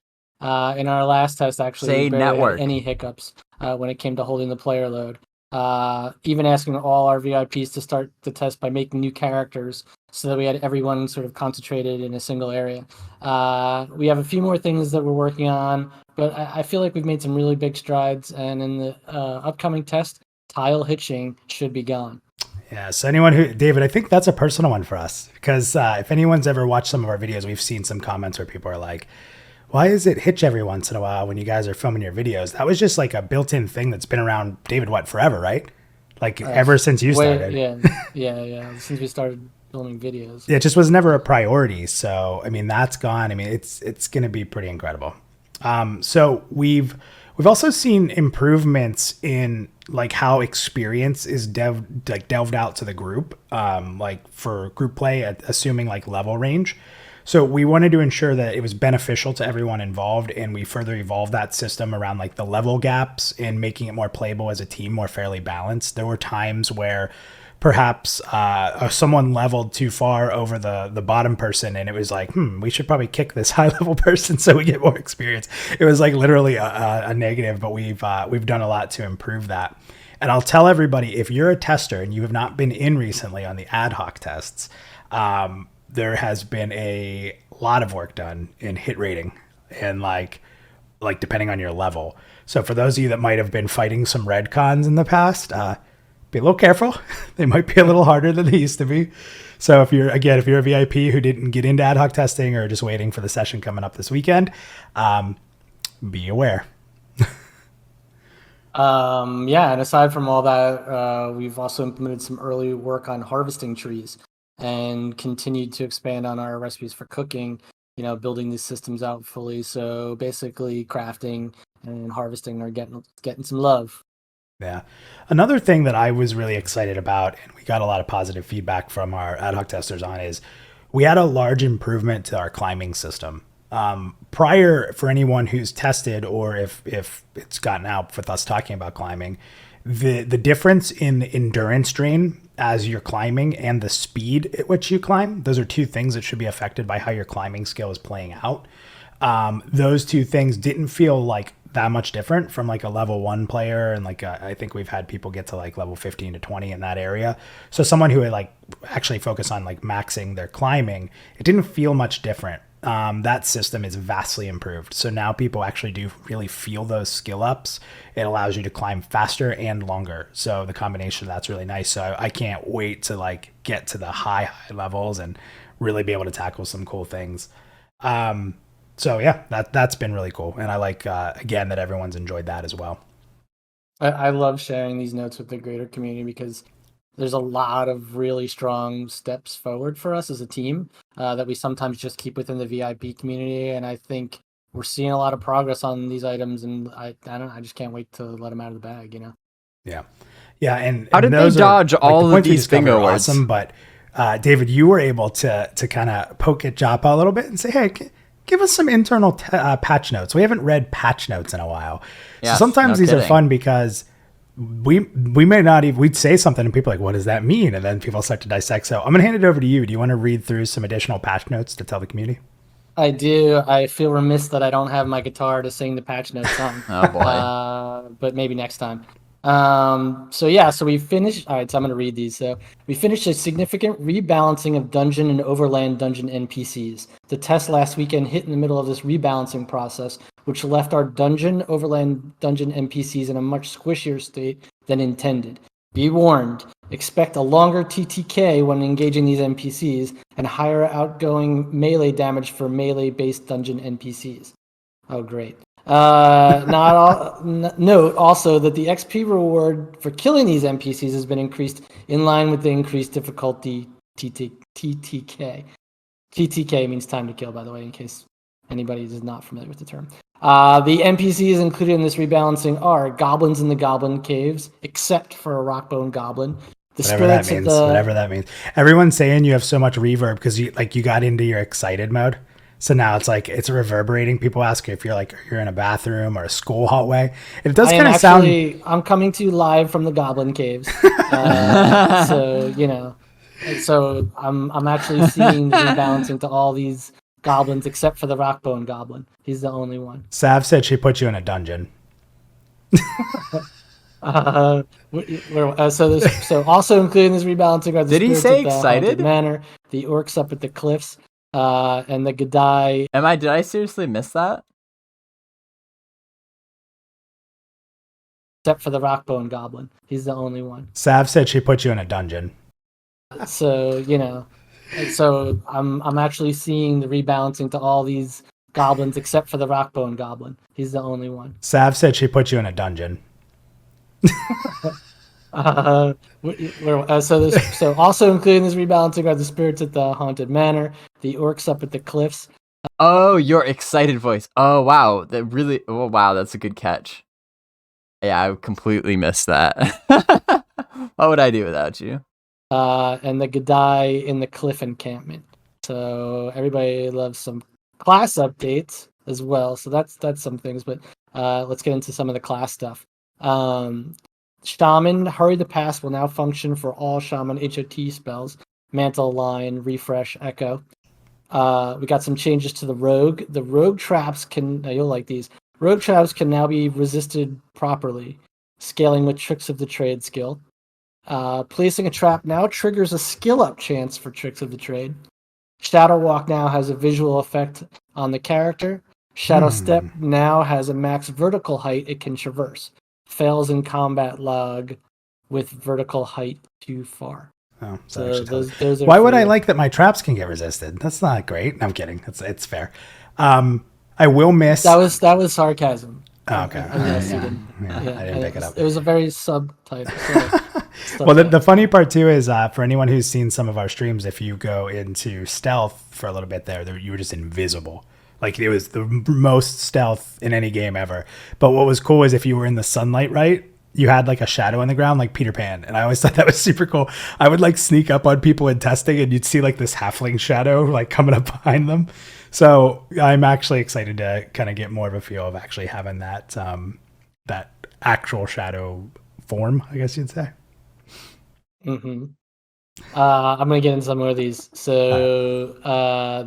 In our last test, actually, we barely had any hiccups when it came to holding the player load. Even asking all our VIPs to start the test by making new characters so that we had everyone sort of concentrated in a single area. We have a few more things that we're working on, but I feel like we've made some really big strides, and in the upcoming test, tile hitching should be gone. Yeah, so David, I think that's a personal one for us, because if anyone's ever watched some of our videos, we've seen some comments where people are like, why is it hitch every once in a while when you guys are filming your videos? That was just like a built-in thing that's been around, David, forever, right? Like ever since you started. Yeah. Since we started filming videos. Yeah, it just was never a priority. So, I mean, that's gone. I mean, it's going to be pretty incredible. So we've also seen improvements in like how experience is delved out to the group, like for group play, assuming like level range. So we wanted to ensure that it was beneficial to everyone involved, and we further evolved that system around like the level gaps and making it more playable as a team, more fairly balanced. There were times where perhaps someone leveled too far over the bottom person, and it was like, we should probably kick this high level person so we get more experience. It was like literally a negative, but we've done a lot to improve that. And I'll tell everybody, if you're a tester and you have not been in recently on the ad hoc tests, there has been a lot of work done in hit rating and like like depending on your level. So for those of you that might have been fighting some red cons in the past, be a little careful. They might be a little harder than they used to be. So if you're a VIP who didn't get into ad hoc testing or just waiting for the session coming up this weekend, be aware. Yeah, and aside from all that, we've also implemented some early work on harvesting trees and continued to expand on our recipes for cooking, building these systems out fully. So basically crafting and harvesting are getting some love. Yeah. Another thing that I was really excited about, and we got a lot of positive feedback from our ad hoc testers on, is we had a large improvement to our climbing system. Prior, for anyone who's tested or if it's gotten out with us talking about climbing, the difference in endurance drain as you're climbing and the speed at which you climb, those are two things that should be affected by how your climbing skill is playing out. Those two things didn't feel like that much different from like a level 1 player, and like I think we've had people get to like level 15 to 20 in that area. So someone who had like actually focused on like maxing their climbing, it didn't feel much different. That system is vastly improved. So now people actually do really feel those skill ups. It allows you to climb faster and longer. So the combination of that's really nice. So I can't wait to like get to the high levels and really be able to tackle some cool things. So yeah, that's been really cool. And I like, again, that everyone's enjoyed that as well. I love sharing these notes with the greater community because there's a lot of really strong steps forward for us as a team that we sometimes just keep within the VIP community. And I think we're seeing a lot of progress on these items, and I just can't wait to let them out of the bag, Yeah. Yeah. And how did they dodge all of these finger words? Awesome, but David, you were able to kind of poke at Joppa a little bit and say, hey, give us some internal patch notes. We haven't read patch notes in a while. Yes, so sometimes these are fun because we may not even, we'd say something and people are like, what does that mean? And then people start to dissect. So I'm going to hand it over to you. Do you want to read through some additional patch notes to tell the community? I do. I feel remiss that I don't have my guitar to sing the patch notes on. Oh boy. But maybe next time. So we finished. All right, so I'm going to read these. So we finished a significant rebalancing of dungeon and overland dungeon NPCs. The test last weekend hit in the middle of this rebalancing process, which left our dungeon, overland dungeon NPCs in a much squishier state than intended. Be warned, expect a longer TTK when engaging these NPCs and higher outgoing melee damage for melee-based dungeon NPCs. Oh, great. Note also that the XP reward for killing these NPCs has been increased in line with the increased difficulty TTK. TTK means time to kill, by the way, in case anybody is not familiar with the term. The NPCs included in this rebalancing are goblins in the goblin caves, except for a rockbone goblin. Whatever that means. Everyone's saying you have so much reverb because you got into your excited mode. So now it's reverberating. People ask if you're in a bathroom or a school hallway. It does kind of sound. I'm coming to you live from the goblin caves. So I'm actually seeing the rebalancing to all these goblins except for the rockbone goblin. He's the only one. Sav said she put you in a dungeon. So also included in this rebalancing are the Did he say excited? Manor, the orcs up at the cliffs, and the Gadai. Did I seriously miss that? Except for the rockbone goblin. He's the only one. Sav said she put you in a dungeon. So, so I'm actually seeing the rebalancing to all these goblins except for the rockbone goblin. He's the only one. Sav said she put you in a dungeon. So also included in this rebalancing are the spirits at the haunted manor, the orcs up at the cliffs. Oh, your excited voice. Oh wow, that's a good catch. Yeah, I completely missed that. What would I do without you? And the Gadai in the cliff encampment. So everybody loves some class updates as well. So that's some things, but let's get into some of the class stuff. Shaman, Hurry the Pass will now function for all Shaman HOT spells. Mantle, Line, Refresh, Echo. We got some changes to the Rogue. The Rogue traps you'll like these. Rogue traps can now be resisted properly, scaling with Tricks of the Trade skill. Placing a trap now triggers a skill up chance for Tricks of the Trade. Shadow Walk now has a visual effect on the character. Shadow Step now has a max vertical height it can traverse. Fails in combat log with vertical height too far. Oh, so those are why would I like that my traps can get resisted? That's not great. I'm kidding. It's fair. I will miss. That was sarcasm. Oh, okay. I didn't pick it up. It was a very subtitle. Well, the funny part too is for anyone who's seen some of our streams, if you go into stealth for a little bit there, you were just invisible. Like it was the most stealth in any game ever. But what was cool is if you were in the sunlight, right, you had like a shadow in the ground, like Peter Pan. And I always thought that was super cool. I would like sneak up on people in testing and you'd see like this halfling shadow like coming up behind them. So I'm actually excited to kind of get more of a feel of actually having that that actual shadow form, I guess you'd say. Mm-hmm. I'm going to get into some more of these. So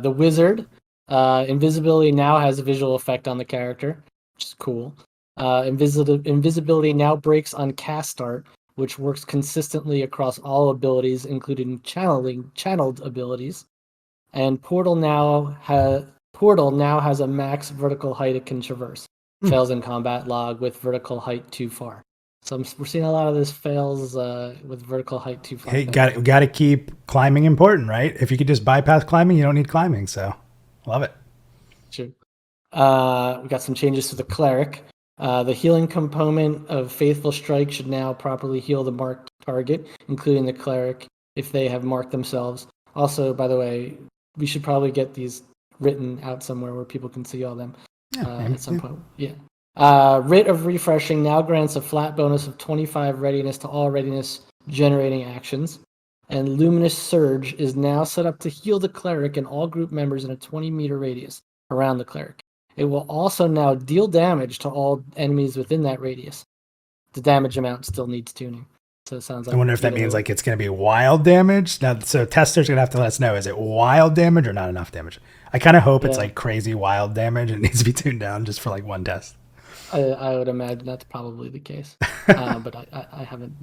the wizard, invisibility now has a visual effect on the character, which is cool. Invisibility now breaks on cast start, which works consistently across all abilities, including channeled abilities. And Portal now has a max vertical height it can traverse. Fails in combat log with vertical height too far. So we're seeing a lot of this fails with vertical height too far. Hey, got to keep climbing important, right? If you could just bypass climbing, you don't need climbing. So, love it. Sure. We got some changes to the cleric. The healing component of Faithful Strike should now properly heal the marked target, including the cleric, if they have marked themselves. Also, by the way, we should probably get these written out somewhere where people can see all them at some point. Yeah. Writ of Refreshing now grants a flat bonus of 25 readiness to all readiness generating actions. And Luminous Surge is now set up to heal the cleric and all group members in a 20-meter radius around the cleric. It will also now deal damage to all enemies within that radius. The damage amount still needs tuning. So it sounds like I wonder if that means like it's going to be wild damage. Now, so testers are going to have to let us know, is it wild damage or not enough damage? I kind of hope it's like crazy wild damage and it needs to be tuned down just for like one test. I would imagine that's probably the case. But I haven't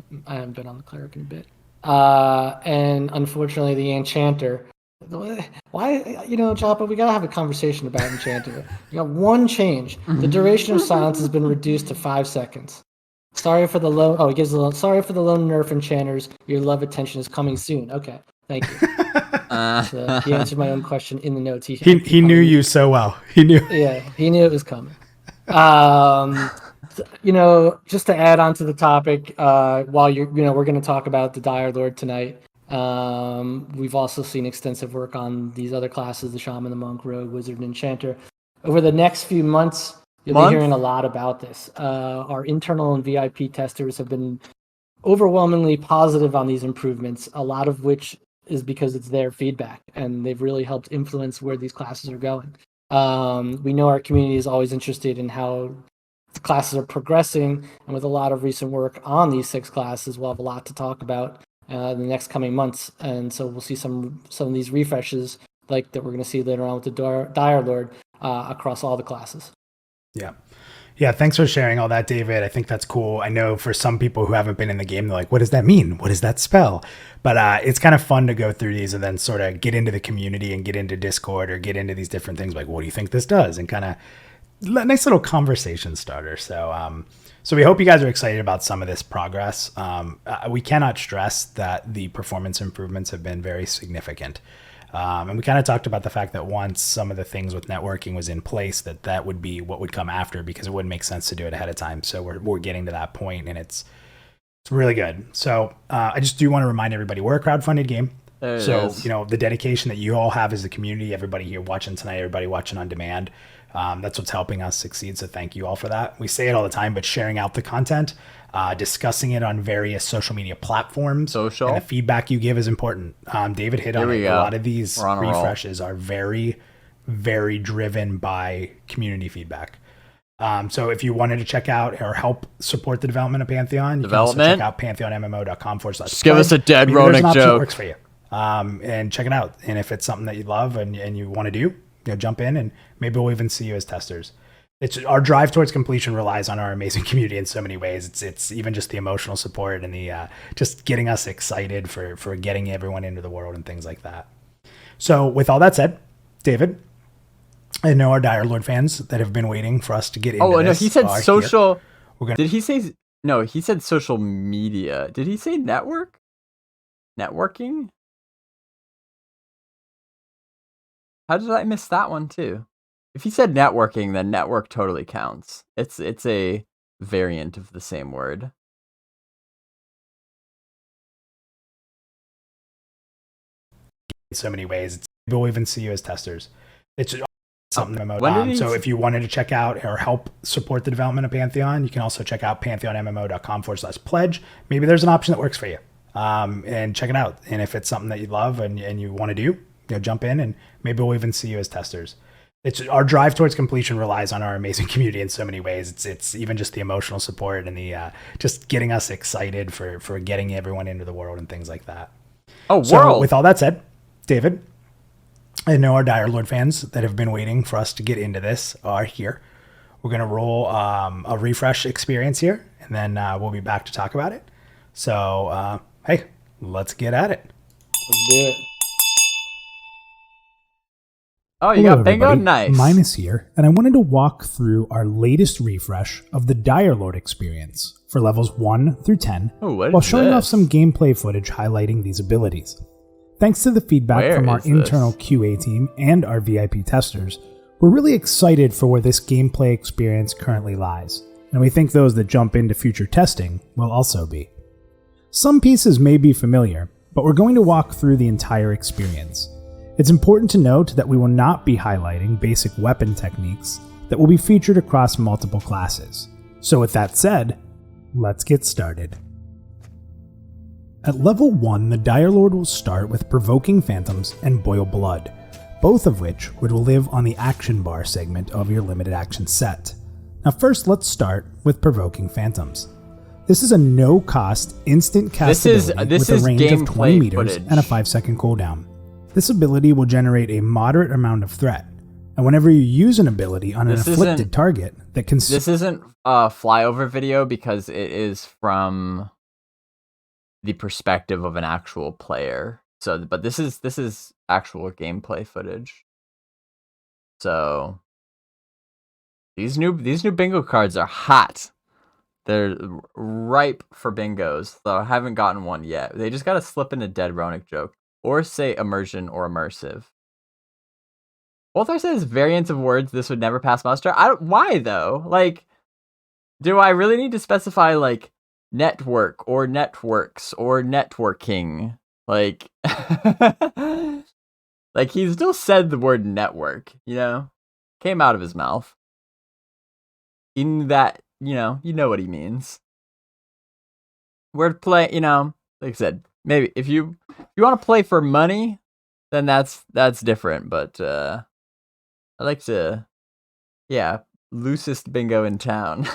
been on the cleric in a bit. And unfortunately the enchanter, why, Joppa, we gotta have a conversation about enchanter. You got one change. The duration of silence has been reduced to 5 seconds. Sorry for the low nerf enchanters. Your love attention is coming soon. Okay, thank you. So he answered my own question in the notes. He knew you so well. He knew. Yeah, he knew it was coming. Just to add on to the topic, while we're going to talk about the Dire Lord tonight. We've also seen extensive work on these other classes: the Shaman, the Monk, Rogue, Wizard, and Enchanter. Over the next few months, you'll be hearing a lot about this. Our internal and VIP testers have been overwhelmingly positive on these improvements, a lot of which is because it's their feedback, and they've really helped influence where these classes are going. We know our community is always interested in how the classes are progressing, and with a lot of recent work on these 6 classes, we'll have a lot to talk about in the next coming months. And so we'll see some of these refreshes like that we're going to see later on with the Dire Lord across all the classes. Yeah, thanks for sharing all that, David. I think that's cool. I know for some people who haven't been in the game, they're like, what does that mean? What does that spell? But it's kind of fun to go through these and then sort of get into the community and get into Discord or get into these different things like, what do you think this does? And kind of nice little conversation starter. So we hope you guys are excited about some of this progress. We cannot stress that the performance improvements have been very significant. And we kind of talked about the fact that once some of the things with networking was in place, that would be what would come after, because it wouldn't make sense to do it ahead of time. So we're getting to that point, and it's really good. So I just do want to remind everybody, we're a crowdfunded game. So, the dedication that you all have as a community, everybody here watching tonight, everybody watching on demand, that's what's helping us succeed. So thank you all for that. We say it all the time, but sharing out the content, discussing it on various social media platforms, and the feedback you give is important. David hit on it. A lot of these refreshes are very, very driven by community feedback. So if you wanted to check out or help support the development of Pantheon, you can also check out pantheonmmo.com/. Just give us a dead Rohret joke. Works for you. And check it out. And if it's something that you love and you want to do, jump in, and maybe we'll even see you as testers. It's our drive towards completion relies on our amazing community in so many ways. It's even just the emotional support and the just getting us excited for getting everyone into the world and things like that. So with all that said, David, I know our Dire Lord fans that have been waiting for us to get into Oh, no, this he said are here. social. We're gonna- Did he say... No, he said social media. Did he say network? Networking? How did I miss that one too? If he said networking, then network totally counts. It's a variant of the same word. In so many ways. We'll even see you as testers. It's something when did he so if you wanted to check out or help support the development of Pantheon, you can also check out pantheonmmo.com/pledge. Maybe there's an option that works for you. And check it out. And if it's something that you love and you want to do, jump in, and maybe we'll even see you as testers. It's our drive towards completion relies on our amazing community in so many ways. It's even just the emotional support and the just getting us excited for getting everyone into the world and things like that. Oh, So world! with all that said, David, I know our Dire Lord fans that have been waiting for us to get into this are here. We're going to roll a refresh experience here, and then we'll be back to talk about it. So, hey, let's get at it. Let's do it. Oh, you Hello, got bingo? everybody. Nice. Minus here, and I wanted to walk through our latest refresh of the Dire Lord experience for levels 1 through 10, Oh, what while is showing off this? some gameplay footage highlighting these abilities. Thanks to the feedback Where from our is this? internal QA team and our VIP testers, we're really excited for where this gameplay experience currently lies, and we think those that jump into future testing will also be. Some pieces may be familiar, but we're going to walk through the entire experience. It's important to note that we will not be highlighting basic weapon techniques that will be featured across multiple classes. So with that said, let's get started. At level 1, the Dire Lord will start with Provoking Phantoms and Boil Blood, both of which would live on the action bar segment of your limited action set. Now first, let's start with Provoking Phantoms. This is a no-cost, instant cast This ability is with a range of gameplay 20 meters footage. and a 5-second cooldown. This ability will generate a moderate amount of threat, and whenever you use an ability on an This afflicted isn't- target that can... This isn't a flyover video because it is from the perspective of an actual player. So, but this is actual gameplay footage. So these new bingo cards are hot. They're ripe for bingos, though I haven't gotten one yet. They just gotta slip in a dead Ronic joke, or say immersion or immersive. Walter says variants of words this would never pass muster. Why though? Like, do I really need to specify like network or networks or networking? Like, like he still said the word network, came out of his mouth. In that, you know what he means. Wordplay, like I said, maybe if you want to play for money, then that's different. But I like to, loosest bingo in town.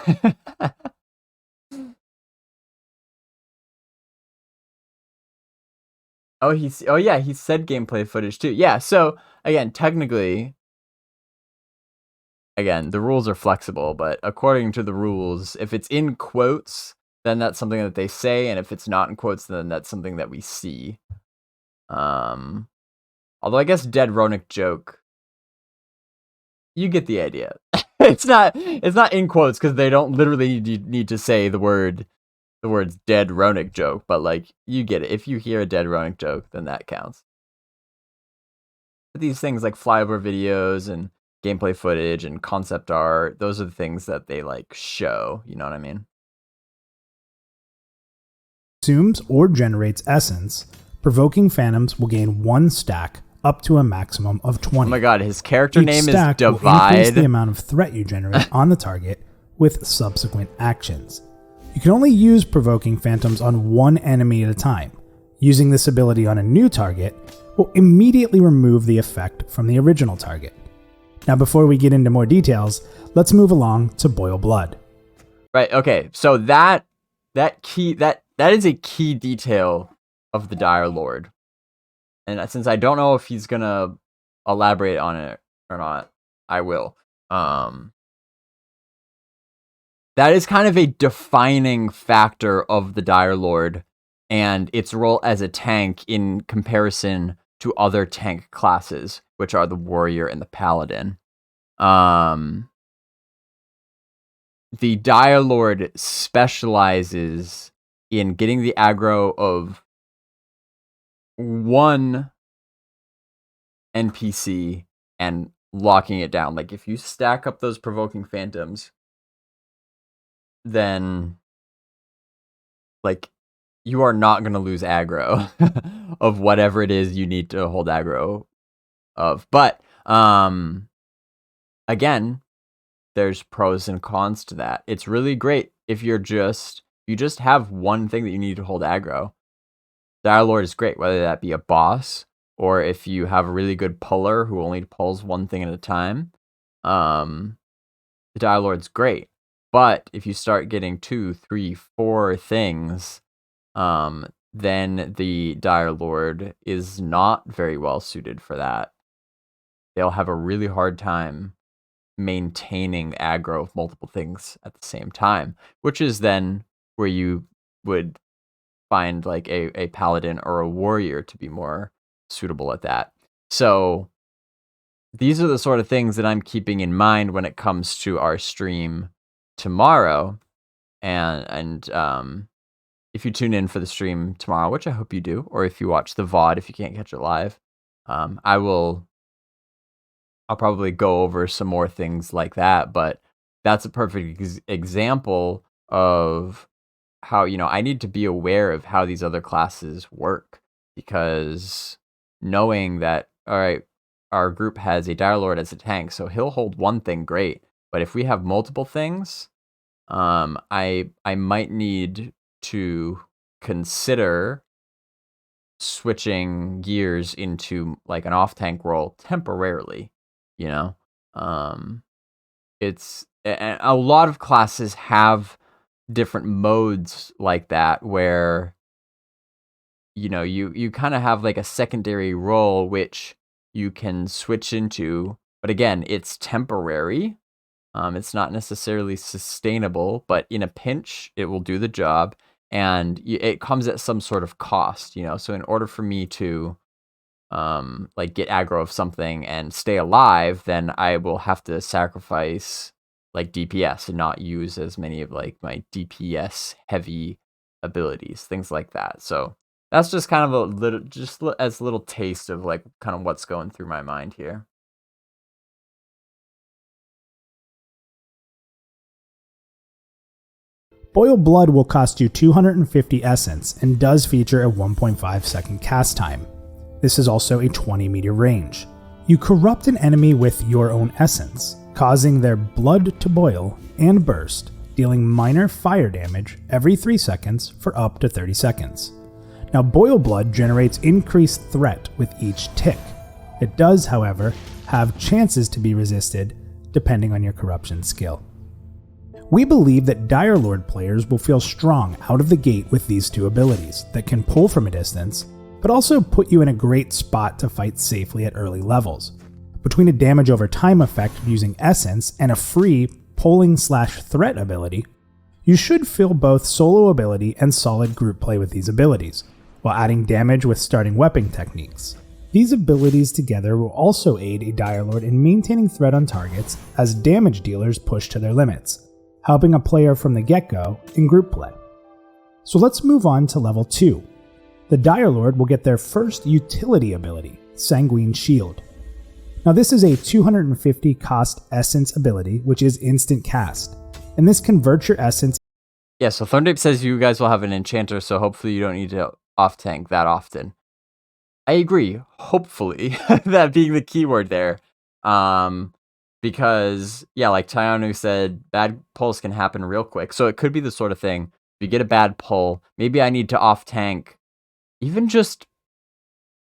he said gameplay footage too. Yeah, so again, technically, the rules are flexible, but according to the rules, if it's in quotes, then that's something that they say, and if it's not in quotes, then that's something that we see. Although I guess dead Ronic joke, you get the idea. It's not in quotes because they don't literally need to say the words dead Ronic joke, but like you get it. If you hear a dead Ronic joke, then that counts. But these things like flyover videos and gameplay footage and concept art, those are the things that they like show, you know what I mean? Consumes or generates essence, Provoking Phantoms will gain 1 stack up to a maximum of 20. Oh my god, his character Each name is stack will increase the Divide. amount of threat you generate on the target with subsequent actions. You can only use Provoking Phantoms on one enemy at a time. Using this ability on a new target will immediately remove the effect from the original target. Now before we get into more details, let's move along to Boil Blood. Right, okay. So that is a key detail of the Dire Lord. And since I don't know if he's going to elaborate on it or not, I will. That is kind of a defining factor of the Dire Lord and its role as a tank in comparison to other tank classes, which are the Warrior and the Paladin. the Dire Lord specializes in getting the aggro of one NPC and locking it down. Like, if you stack up those provoking phantoms, then like you are not going to lose aggro of whatever it is you need to hold aggro of. But again, there's pros and cons to that. It's really great if you just have one thing that you need to hold aggro. Dire Lord is great, whether that be a boss or if you have a really good puller who only pulls one thing at a time. The Dire Lord's great. But if you start getting 2, 3, 4 things, then the Dire Lord is not very well suited for that. They'll have a really hard time maintaining aggro of multiple things at the same time, which is then where you would find like a paladin or a warrior to be more suitable at that. So these are the sort of things that I'm keeping in mind when it comes to our stream tomorrow. And if you tune in for the stream tomorrow, which I hope you do, or if you watch the VOD if you can't catch it live, I'll probably go over some more things like that. But that's a perfect example of how, I need to be aware of how these other classes work, because knowing that, all right, our group has a Dire Lord as a tank, so he'll hold one thing great. But if we have multiple things, I might need to consider switching gears into like an off tank role temporarily. It's a lot of classes have different modes like that where you kind of have like a secondary role which you can switch into, but again, it's temporary. It's not necessarily sustainable, but in a pinch it will do the job, and it comes at some sort of cost. So in order for me to like get aggro of something and stay alive, then I will have to sacrifice like DPS and not use as many of like my DPS heavy abilities, things like that. So that's just kind of a little, just as a little taste of like kind of what's going through my mind here. Boil Blood will cost you 250 essence and does feature a 1.5 second cast time. This is also a 20 meter range. You corrupt an enemy with your own essence, causing their blood to boil and burst, dealing minor fire damage every 3 seconds for up to 30 seconds. Now, Boil Blood generates increased threat with each tick. It does, however, have chances to be resisted depending on your corruption skill. We believe that Dire Lord players will feel strong out of the gate with these two abilities that can pull from a distance, but also put you in a great spot to fight safely at early levels. Between a damage over time effect using Essence and a free pulling/threat ability, you should feel both solo ability and solid group play with these abilities, while adding damage with starting weapon techniques. These abilities together will also aid a Dire Lord in maintaining threat on targets as damage dealers push to their limits, helping a player from the get-go in group play. So let's move on to level 2. The Dire Lord will get their first utility ability, Sanguine Shield. Now this is a 250 cost essence ability, which is instant cast, and this converts your essence. Yeah, so Thorndape says you guys will have an enchanter, so hopefully you don't need to off-tank that often. I agree, hopefully, that being the keyword there. Because, yeah, like Tyanu said, bad pulls can happen real quick. So it could be the sort of thing, if you get a bad pull, maybe I need to off-tank even just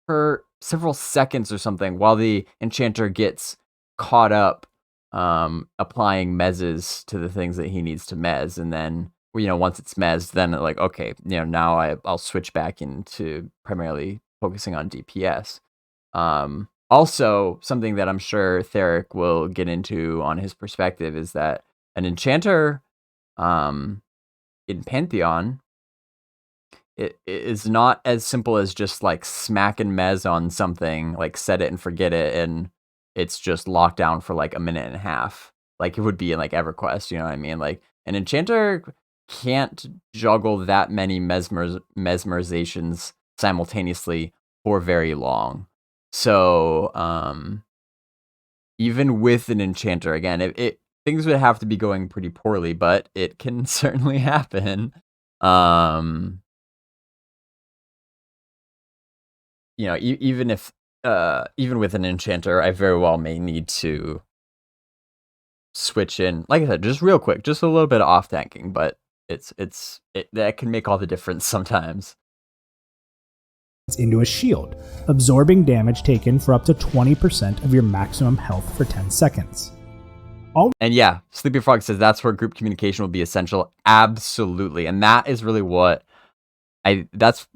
for several seconds or something while the enchanter gets caught up applying mezzes to the things that he needs to mezz. And then, once it's mezzed, then like, okay, now I'll switch back into primarily focusing on DPS. Also, something that I'm sure Theric will get into on his perspective is that an enchanter in Pantheon, it is not as simple as just like smack and mezz on something, like set it and forget it, and it's just locked down for like a minute and a half, like it would be in like EverQuest. You know what I mean? Like an enchanter can't juggle that many mesmerizations simultaneously for very long. So even with an enchanter, again, it things would have to be going pretty poorly, but it can certainly happen. You know, even if even with an enchanter, I very well may need to switch in, like I said, just real quick, just a little bit of off tanking, but that can make all the difference sometimes. Into a shield, absorbing damage taken for up to 20% of your maximum health for 10 seconds. And yeah, Sleepy Frog says that's where group communication will be essential. Absolutely. And that is really what that's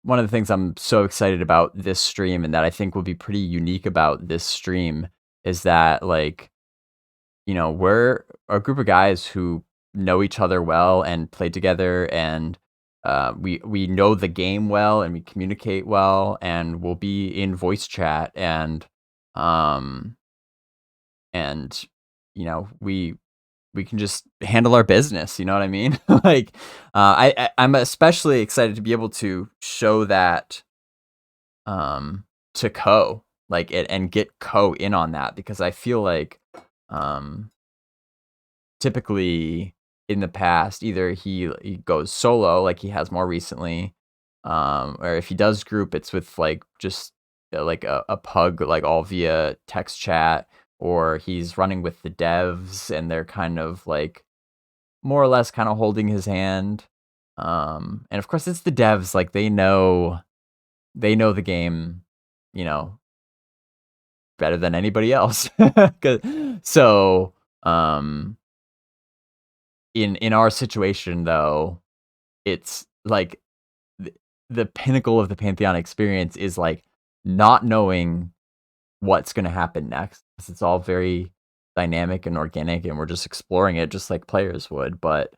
one of the things I'm so excited about this stream, and that I think will be pretty unique about this stream, is that, like, you know, we're a group of guys who know each other well and play together, and we know the game well, and we communicate well, and we'll be in voice chat, and you know, we can just handle our business, you know what I mean? Like, I'm especially excited to be able to show that to Ko, like, and get Ko in on that, because I feel like typically in the past, either he goes solo, like he has more recently, or if he does group, it's with like just like a pug, like all via text chat, or he's running with the devs and they're kind of like more or less kind of holding his hand. And of course it's the devs, like they know the game, you know, better than anybody else. So in our situation though, it's like the pinnacle of the Pantheon experience is like not knowing what's going to happen next. It's all very dynamic and organic, and we're just exploring it just like players would. But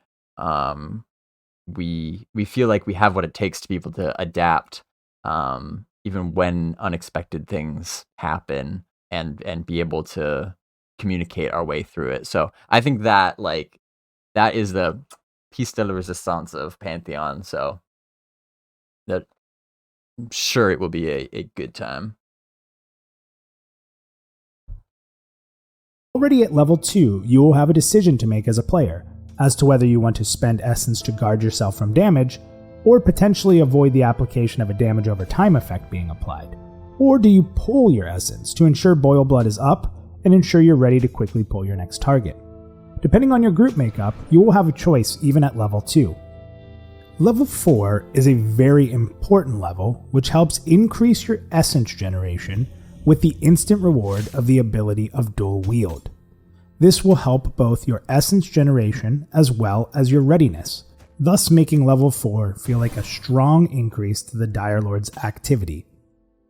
we feel like we have what it takes to be able to adapt, even when unexpected things happen, and be able to communicate our way through it. So I think that, like, that is the piece de la resistance of Pantheon. So that, I'm sure it will be a good time. Already at level 2, you will have a decision to make as a player, as to whether you want to spend essence to guard yourself from damage, or potentially avoid the application of a damage over time effect being applied. Or do you pull your essence to ensure Boil Blood is up, and ensure you're ready to quickly pull your next target. Depending on your group makeup, you will have a choice even at level 2. Level 4 is a very important level, which helps increase your essence generation with the instant reward of the ability of Dual Wield. This will help both your essence generation as well as your readiness, thus making level 4 feel like a strong increase to the Dire Lord's activity.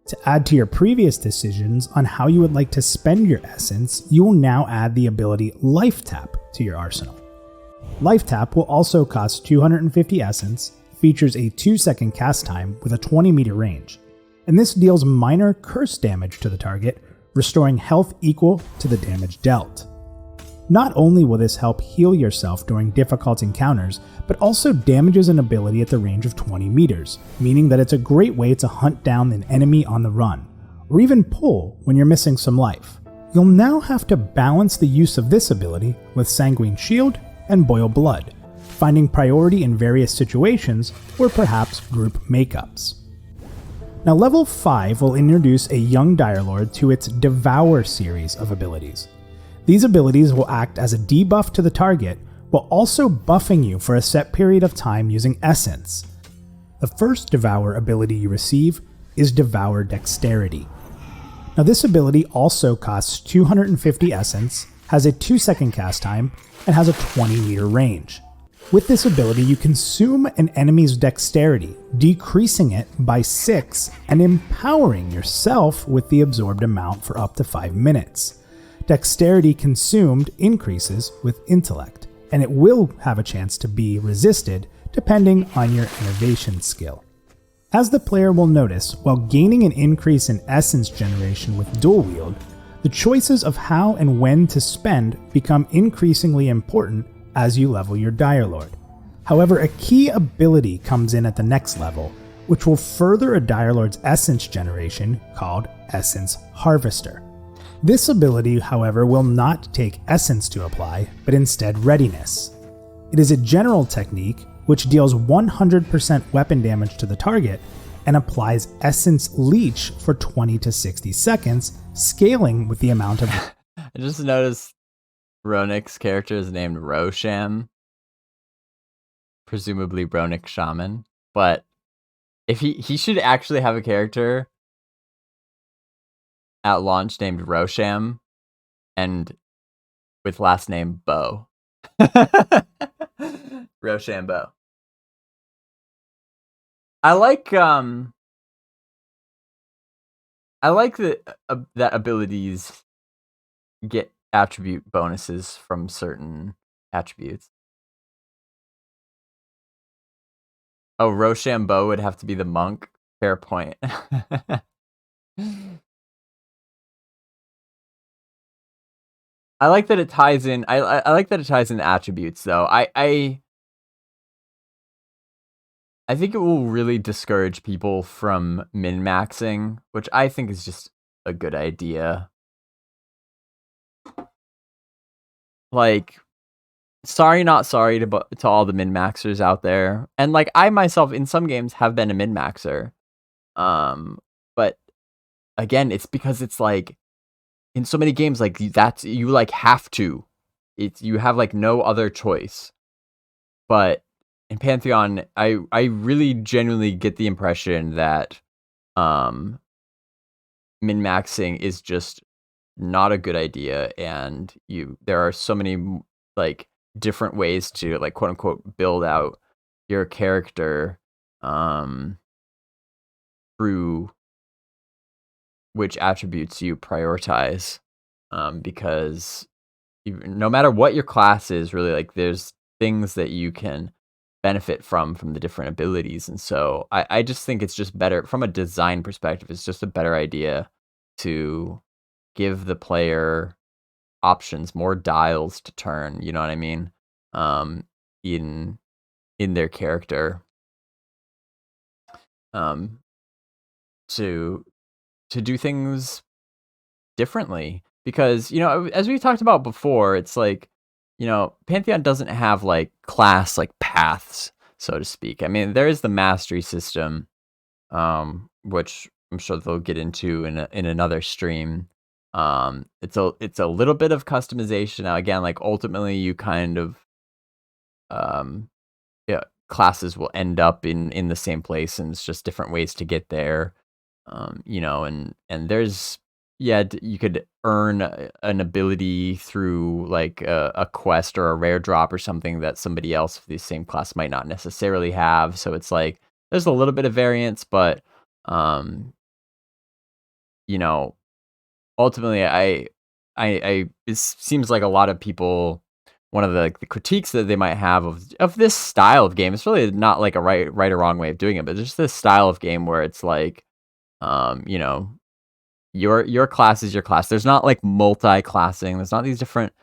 To add to your previous decisions on how you would like to spend your essence, you will now add the ability Life Tap to your arsenal. Life Tap will also cost 250 essence, features a 2-second cast time with a 20-meter range, and this deals minor curse damage to the target, restoring health equal to the damage dealt. Not only will this help heal yourself during difficult encounters, but also damages an ability at the range of 20 meters, meaning that it's a great way to hunt down an enemy on the run, or even pull when you're missing some life. You'll now have to balance the use of this ability with Sanguine Shield and Boil Blood, finding priority in various situations or perhaps group makeups. Now level 5 will introduce a young Dire Lord to its Devour series of abilities. These abilities will act as a debuff to the target, while also buffing you for a set period of time using Essence. The first Devour ability you receive is Devour Dexterity. Now this ability also costs 250 Essence, has a 2-second cast time, and has a 20-meter range. With this ability, you consume an enemy's dexterity, decreasing it by 6 and empowering yourself with the absorbed amount for up to 5 minutes. Dexterity consumed increases with intellect, and it will have a chance to be resisted depending on your innovation skill. As the player will notice, while gaining an increase in essence generation with Dual Wield, The choices of how and when to spend become increasingly important as you level your Dire Lord. However, a key ability comes in at the next level, which will further a Dire Lord's essence generation called Essence Harvester. This ability, however, will not take essence to apply, but instead readiness. It is a general technique which deals 100% weapon damage to the target and applies Essence Leech for 20 to 60 seconds, scaling with the amount of... I just noticed Ronik's character is named Rosham, presumably Ronik Shaman, but if he should actually have a character at launch named Rosham and with last name Bow. Rochambeau. I like that abilities get attribute bonuses from certain attributes. Oh, Rochambeau would have to be the monk. Fair point. I like that it ties in. I like that it ties in attributes, though. I think it will really discourage people from min-maxing, which I think is just a good idea. Like, sorry, not sorry to all the min-maxers out there. And like, I myself in some games have been a min-maxer. But again, it's because it's like in so many games, like that's you like have to. You have like no other choice. But in Pantheon, I really genuinely get the impression that min-maxing is just not a good idea, and there are so many like different ways to like quote unquote build out your character through which attributes you prioritize, because no matter what your class is, really, like there's things that you can benefit from the different abilities. And so I just think it's just better from a design perspective. It's just a better idea to give the player options, more dials to turn, you know what I mean, in their character, to do things differently. Because, you know, as we talked about before, it's like, you know, Pantheon doesn't have like class like paths, so to speak. I mean, there is the mastery system, which I'm sure they'll get into in another stream. It's a little bit of customization. Now, again, like ultimately you kind of classes will end up in the same place, and it's just different ways to get there. You know, and there's you could earn an ability through like a quest or a rare drop or something that somebody else of the same class might not necessarily have. So it's like there's a little bit of variance, but you know, ultimately it seems like a lot of people, one of the critiques that they might have of this style of game, it's really not like a right or wrong way of doing it, but just this style of game where it's like, you know, your class is your class. There's not like multi-classing. There's not these different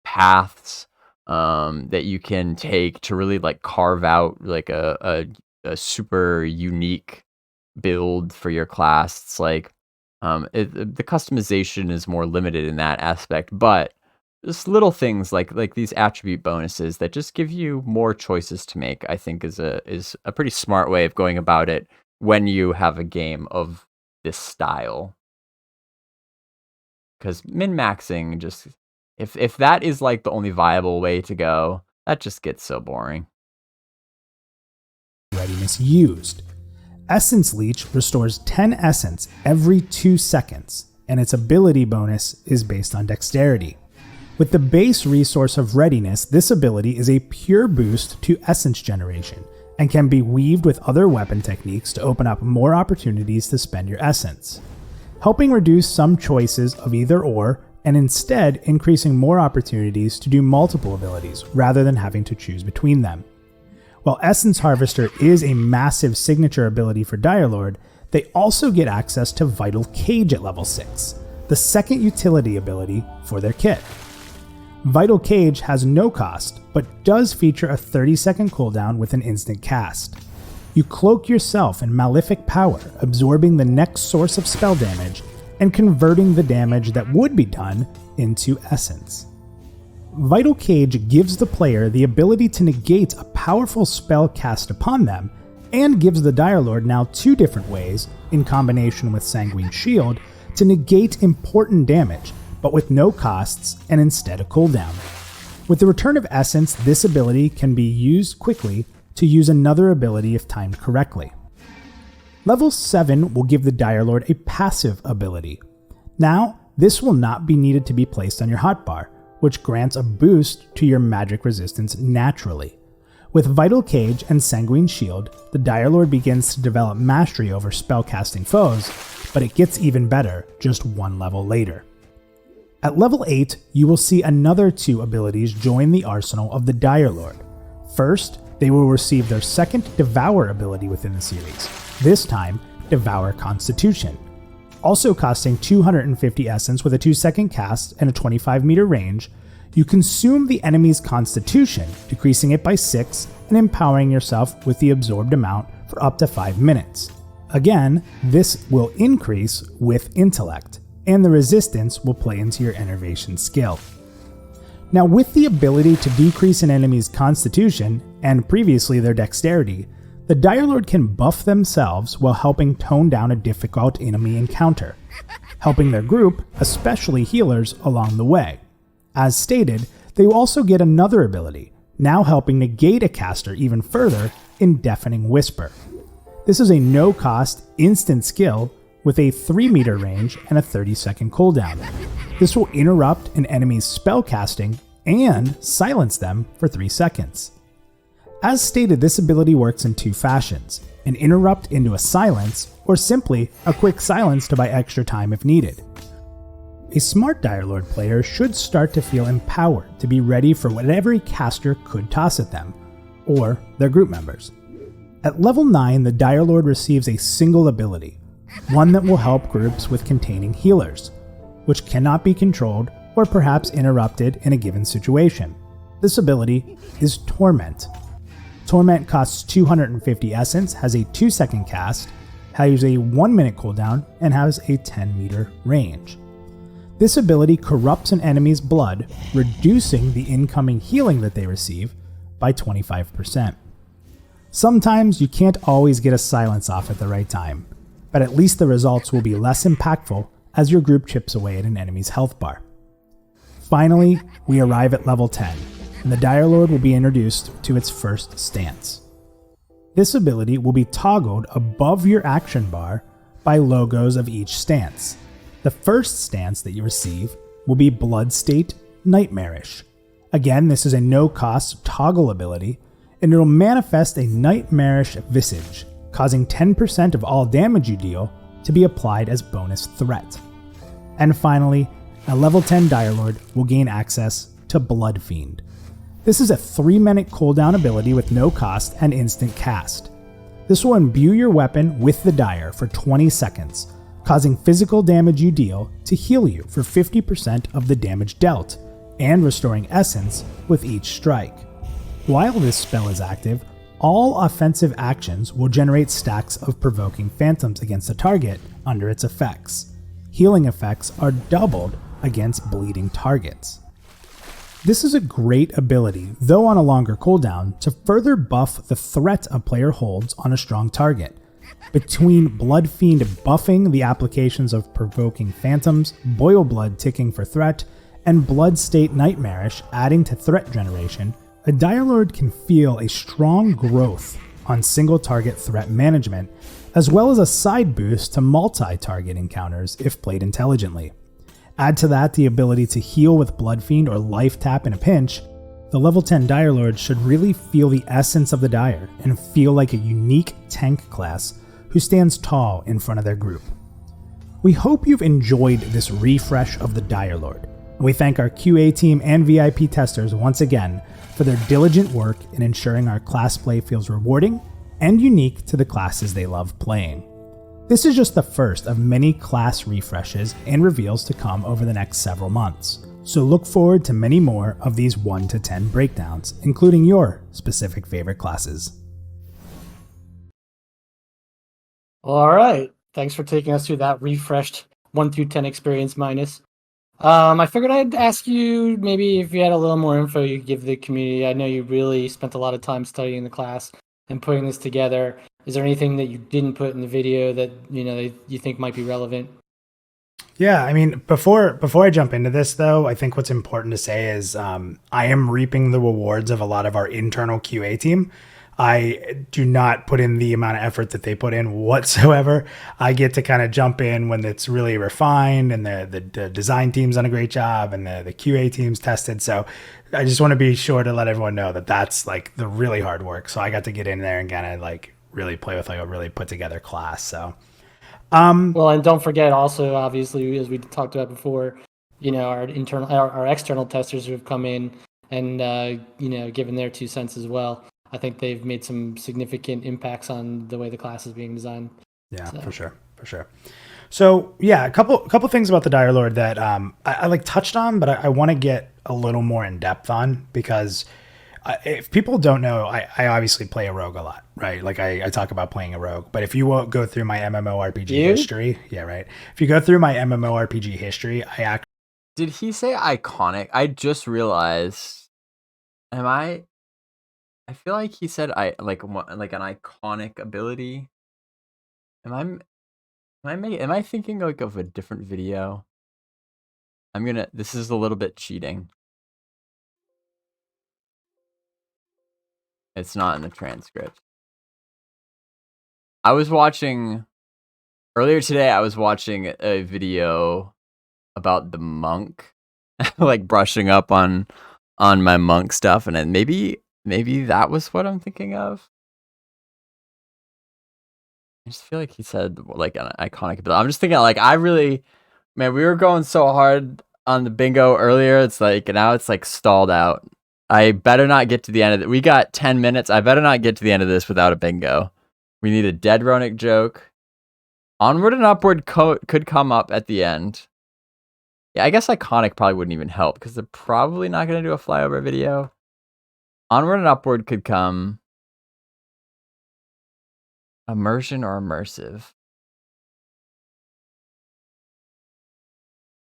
paths that you can take to really like carve out like a super unique build for your class. It's like the customization is more limited in that aspect, but just little things like these attribute bonuses that just give you more choices to make, I think is a pretty smart way of going about it when you have a game of this style. Because min-maxing, just if that is like the only viable way to go, that just gets so boring. Readiness used. Essence Leech restores 10 essence every 2 seconds, and its ability bonus is based on dexterity. With the base resource of readiness, this ability is a pure boost to essence generation, and can be weaved with other weapon techniques to open up more opportunities to spend your essence, helping reduce some choices of either or, and instead increasing more opportunities to do multiple abilities rather than having to choose between them. While Essence Harvester is a massive signature ability for Dire Lord, they also get access to Vital Cage at level 6, the second utility ability for their kit. Vital Cage has no cost, but does feature a 30-second cooldown with an instant cast. You cloak yourself in Malefic Power, absorbing the next source of spell damage and converting the damage that would be done into essence. Vital Cage gives the player the ability to negate a powerful spell cast upon them, and gives the Dire Lord now 2 different ways, in combination with Sanguine Shield, to negate important damage, but with no costs and instead a cooldown. With the return of Essence, this ability can be used quickly to use another ability if timed correctly. Level 7 will give the Dire Lord a passive ability. Now, this will not be needed to be placed on your hotbar, which grants a boost to your magic resistance naturally. With Vital Cage and Sanguine Shield, the Dire Lord begins to develop mastery over spellcasting foes, but it gets even better just 1 level later. At level 8, you will see another 2 abilities join the arsenal of the Dire Lord. First, they will receive their second Devour ability within the series, this time Devour Constitution. Also costing 250 essence with a 2-second cast and a 25-meter range, you consume the enemy's constitution, decreasing it by 6 and empowering yourself with the absorbed amount for up to 5 minutes. Again, this will increase with intellect, and the resistance will play into your enervation skill. Now, with the ability to decrease an enemy's constitution, and previously their dexterity, the Dire Lord can buff themselves while helping tone down a difficult enemy encounter, helping their group, especially healers, along the way. As stated, they will also get another ability, now helping negate a caster even further in Deafening Whisper. This is a no-cost, instant skill with a 3-meter range and a 30-second cooldown. This will interrupt an enemy's spellcasting and silence them for 3 seconds. As stated, this ability works in 2 fashions, an interrupt into a silence, or simply a quick silence to buy extra time if needed. A smart Dire Lord player should start to feel empowered to be ready for whatever a caster could toss at them, or their group members. At level 9, the Dire Lord receives a single ability, one that will help groups with containing healers, which cannot be controlled or perhaps interrupted in a given situation. This ability is Torment. Torment costs 250 essence, has a 2-second cast, has a 1-minute cooldown, and has a 10-meter range. This ability corrupts an enemy's blood, reducing the incoming healing that they receive by 25%. Sometimes you can't always get a silence off at the right time, but at least the results will be less impactful as your group chips away at an enemy's health bar. Finally, we arrive at level 10, and the Dire Lord will be introduced to its first stance. This ability will be toggled above your action bar by logos of each stance. The first stance that you receive will be Blood State Nightmarish. Again, this is a no-cost toggle ability, and it will manifest a nightmarish visage, causing 10% of all damage you deal to be applied as bonus threat. And finally, a level 10 Dire Lord will gain access to Blood Fiend. This is a 3-minute cooldown ability with no cost and instant cast. This will imbue your weapon with the Dire for 20 seconds, causing physical damage you deal to heal you for 50% of the damage dealt, and restoring essence with each strike. While this spell is active, all offensive actions will generate stacks of provoking phantoms against the target under its effects. Healing effects are doubled against bleeding targets. This is a great ability, though on a longer cooldown, to further buff the threat a player holds on a strong target. Between Blood Fiend buffing the applications of Provoking Phantoms, Boil Blood ticking for threat, and Blood State Nightmarish adding to threat generation, a Dire Lord can feel a strong growth on single target threat management, as well as a side boost to multi-target encounters if played intelligently. Add to that the ability to heal with Blood Fiend or Life Tap in a pinch, the level 10 Dire Lord should really feel the essence of the Dire and feel like a unique tank class who stands tall in front of their group. We hope you've enjoyed this refresh of the Dire Lord, and we thank our QA team and VIP testers once again for their diligent work in ensuring our class play feels rewarding and unique to the classes they love playing. This is just the first of many class refreshes and reveals to come over the next several months, so look forward to many more of these 1 to 10 breakdowns, including your specific favorite classes. All right. Thanks for taking us through that refreshed 1 through 10 experience minus. I figured I'd ask you maybe if you had a little more info you could give the community. I know you really spent a lot of time studying the class and putting this together. Is there anything that you didn't put in the video that you think might be relevant? Yeah, I mean, before I jump into this, though, I think what's important to say is I am reaping the rewards of a lot of our internal QA team. I do not put in the amount of effort that they put in whatsoever. I get to kind of jump in when it's really refined and the design team's done a great job and the QA team's tested. So I just want to be sure to let everyone know that that's like the really hard work. So I got to get in there and kind of like really play with like a really put together class. So well, and don't forget also, obviously, as we talked about before, our external testers who have come in and given their 2 cents as well. I think they've made some significant impacts on the way the class is being designed. Yeah, so. For sure. So yeah, a couple things about the Dire Lord that I like touched on, but I want to get a little more in depth on, because if people don't know, I obviously play a rogue a lot, right? Like I talk about playing a rogue, but if you won't go through my MMORPG history, yeah, right. If you go through my MMORPG history, Did he say iconic? I just realized. I feel like he said like an iconic ability. Am I thinking like of a different video? This is a little bit cheating. It's not in the transcript. Earlier today, I was watching a video about the monk, like brushing up on my monk stuff, and then maybe that was what I'm thinking of. I just feel like he said like an iconic ability. I'm just thinking like we were going so hard on the bingo earlier. It's like now it's like stalled out. I better not get to the end of it. We got 10 minutes. I better not get to the end of this without a bingo. We need a dead Ronick joke. Onward and Upward could come up at the end. Yeah, I guess iconic probably wouldn't even help because they're probably not going to do a flyover video. Onward and Upward could come. Immersion or immersive?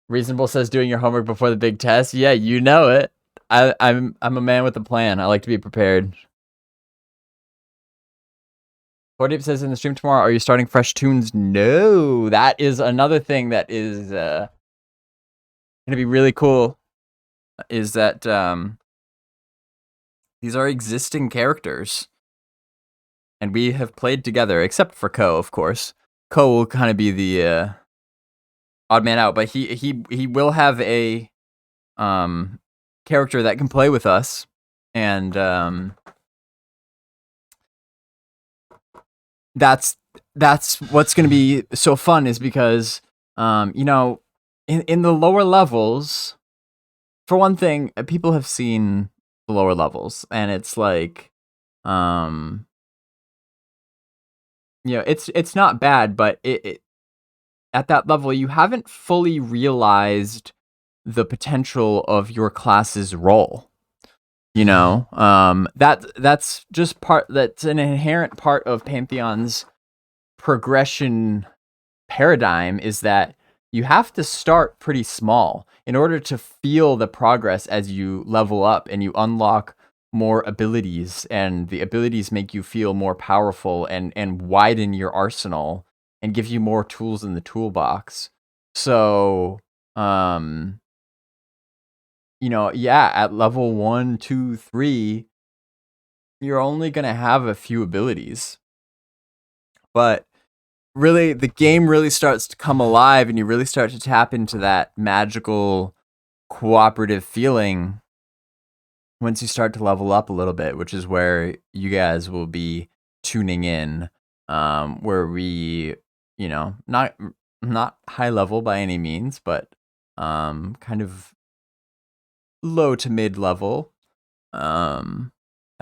Reasonable says doing your homework before the big test. Yeah, you know it. I'm a man with a plan. I like to be prepared. Fordeep says in the stream tomorrow, are you starting fresh tunes? No, that is another thing that is going to be really cool. Is that these are existing characters, and we have played together, except for Ko, of course. Ko will kind of be the odd man out, but he will have a character that can play with us, and that's what's going to be so fun, is because in the lower levels, for one thing, people have seen the lower levels, and it's like it's not bad, but it at that level you haven't fully realized the potential of your class's role. That's just that's an inherent part of Pantheon's progression paradigm, is that you have to start pretty small in order to feel the progress as you level up and you unlock more abilities, and the abilities make you feel more powerful and widen your arsenal and give you more tools in the toolbox. So at level 1, 2, 3, you're only going to have a few abilities. But really, the game really starts to come alive, and you really start to tap into that magical cooperative feeling once you start to level up a little bit, which is where you guys will be tuning in, where we, not high level by any means, but kind of low to mid level. I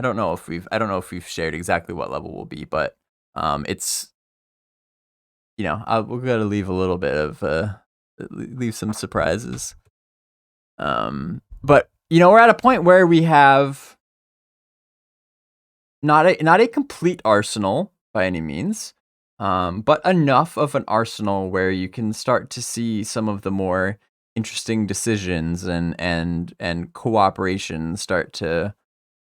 don't know if we've shared exactly what level we'll be, but it's we're gonna leave a little bit of leave some surprises. But we're at a point where we have not a complete arsenal by any means, but enough of an arsenal where you can start to see some of the more interesting decisions and cooperation start to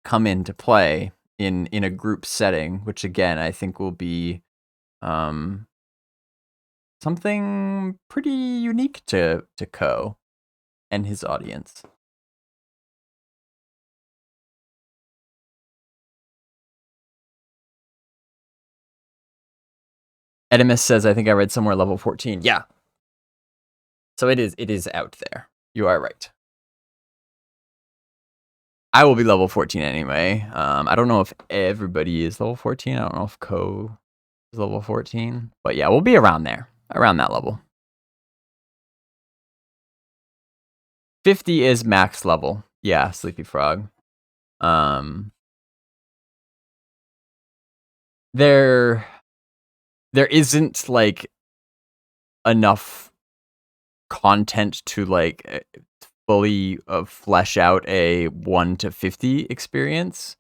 come into play in a group setting, which again I think will be something pretty unique to Ko and his audience. Edimus says, I think I read somewhere level 14. Yeah. So it is out there. You are right. I will be level 14 anyway. I don't know if everybody is level 14. I don't know if Ko is level 14. But yeah, we'll be around there. Around that level. 50 is max level. Yeah, Sleepy Frog. There isn't like enough content to like fully flesh out a 1 to 50 experience.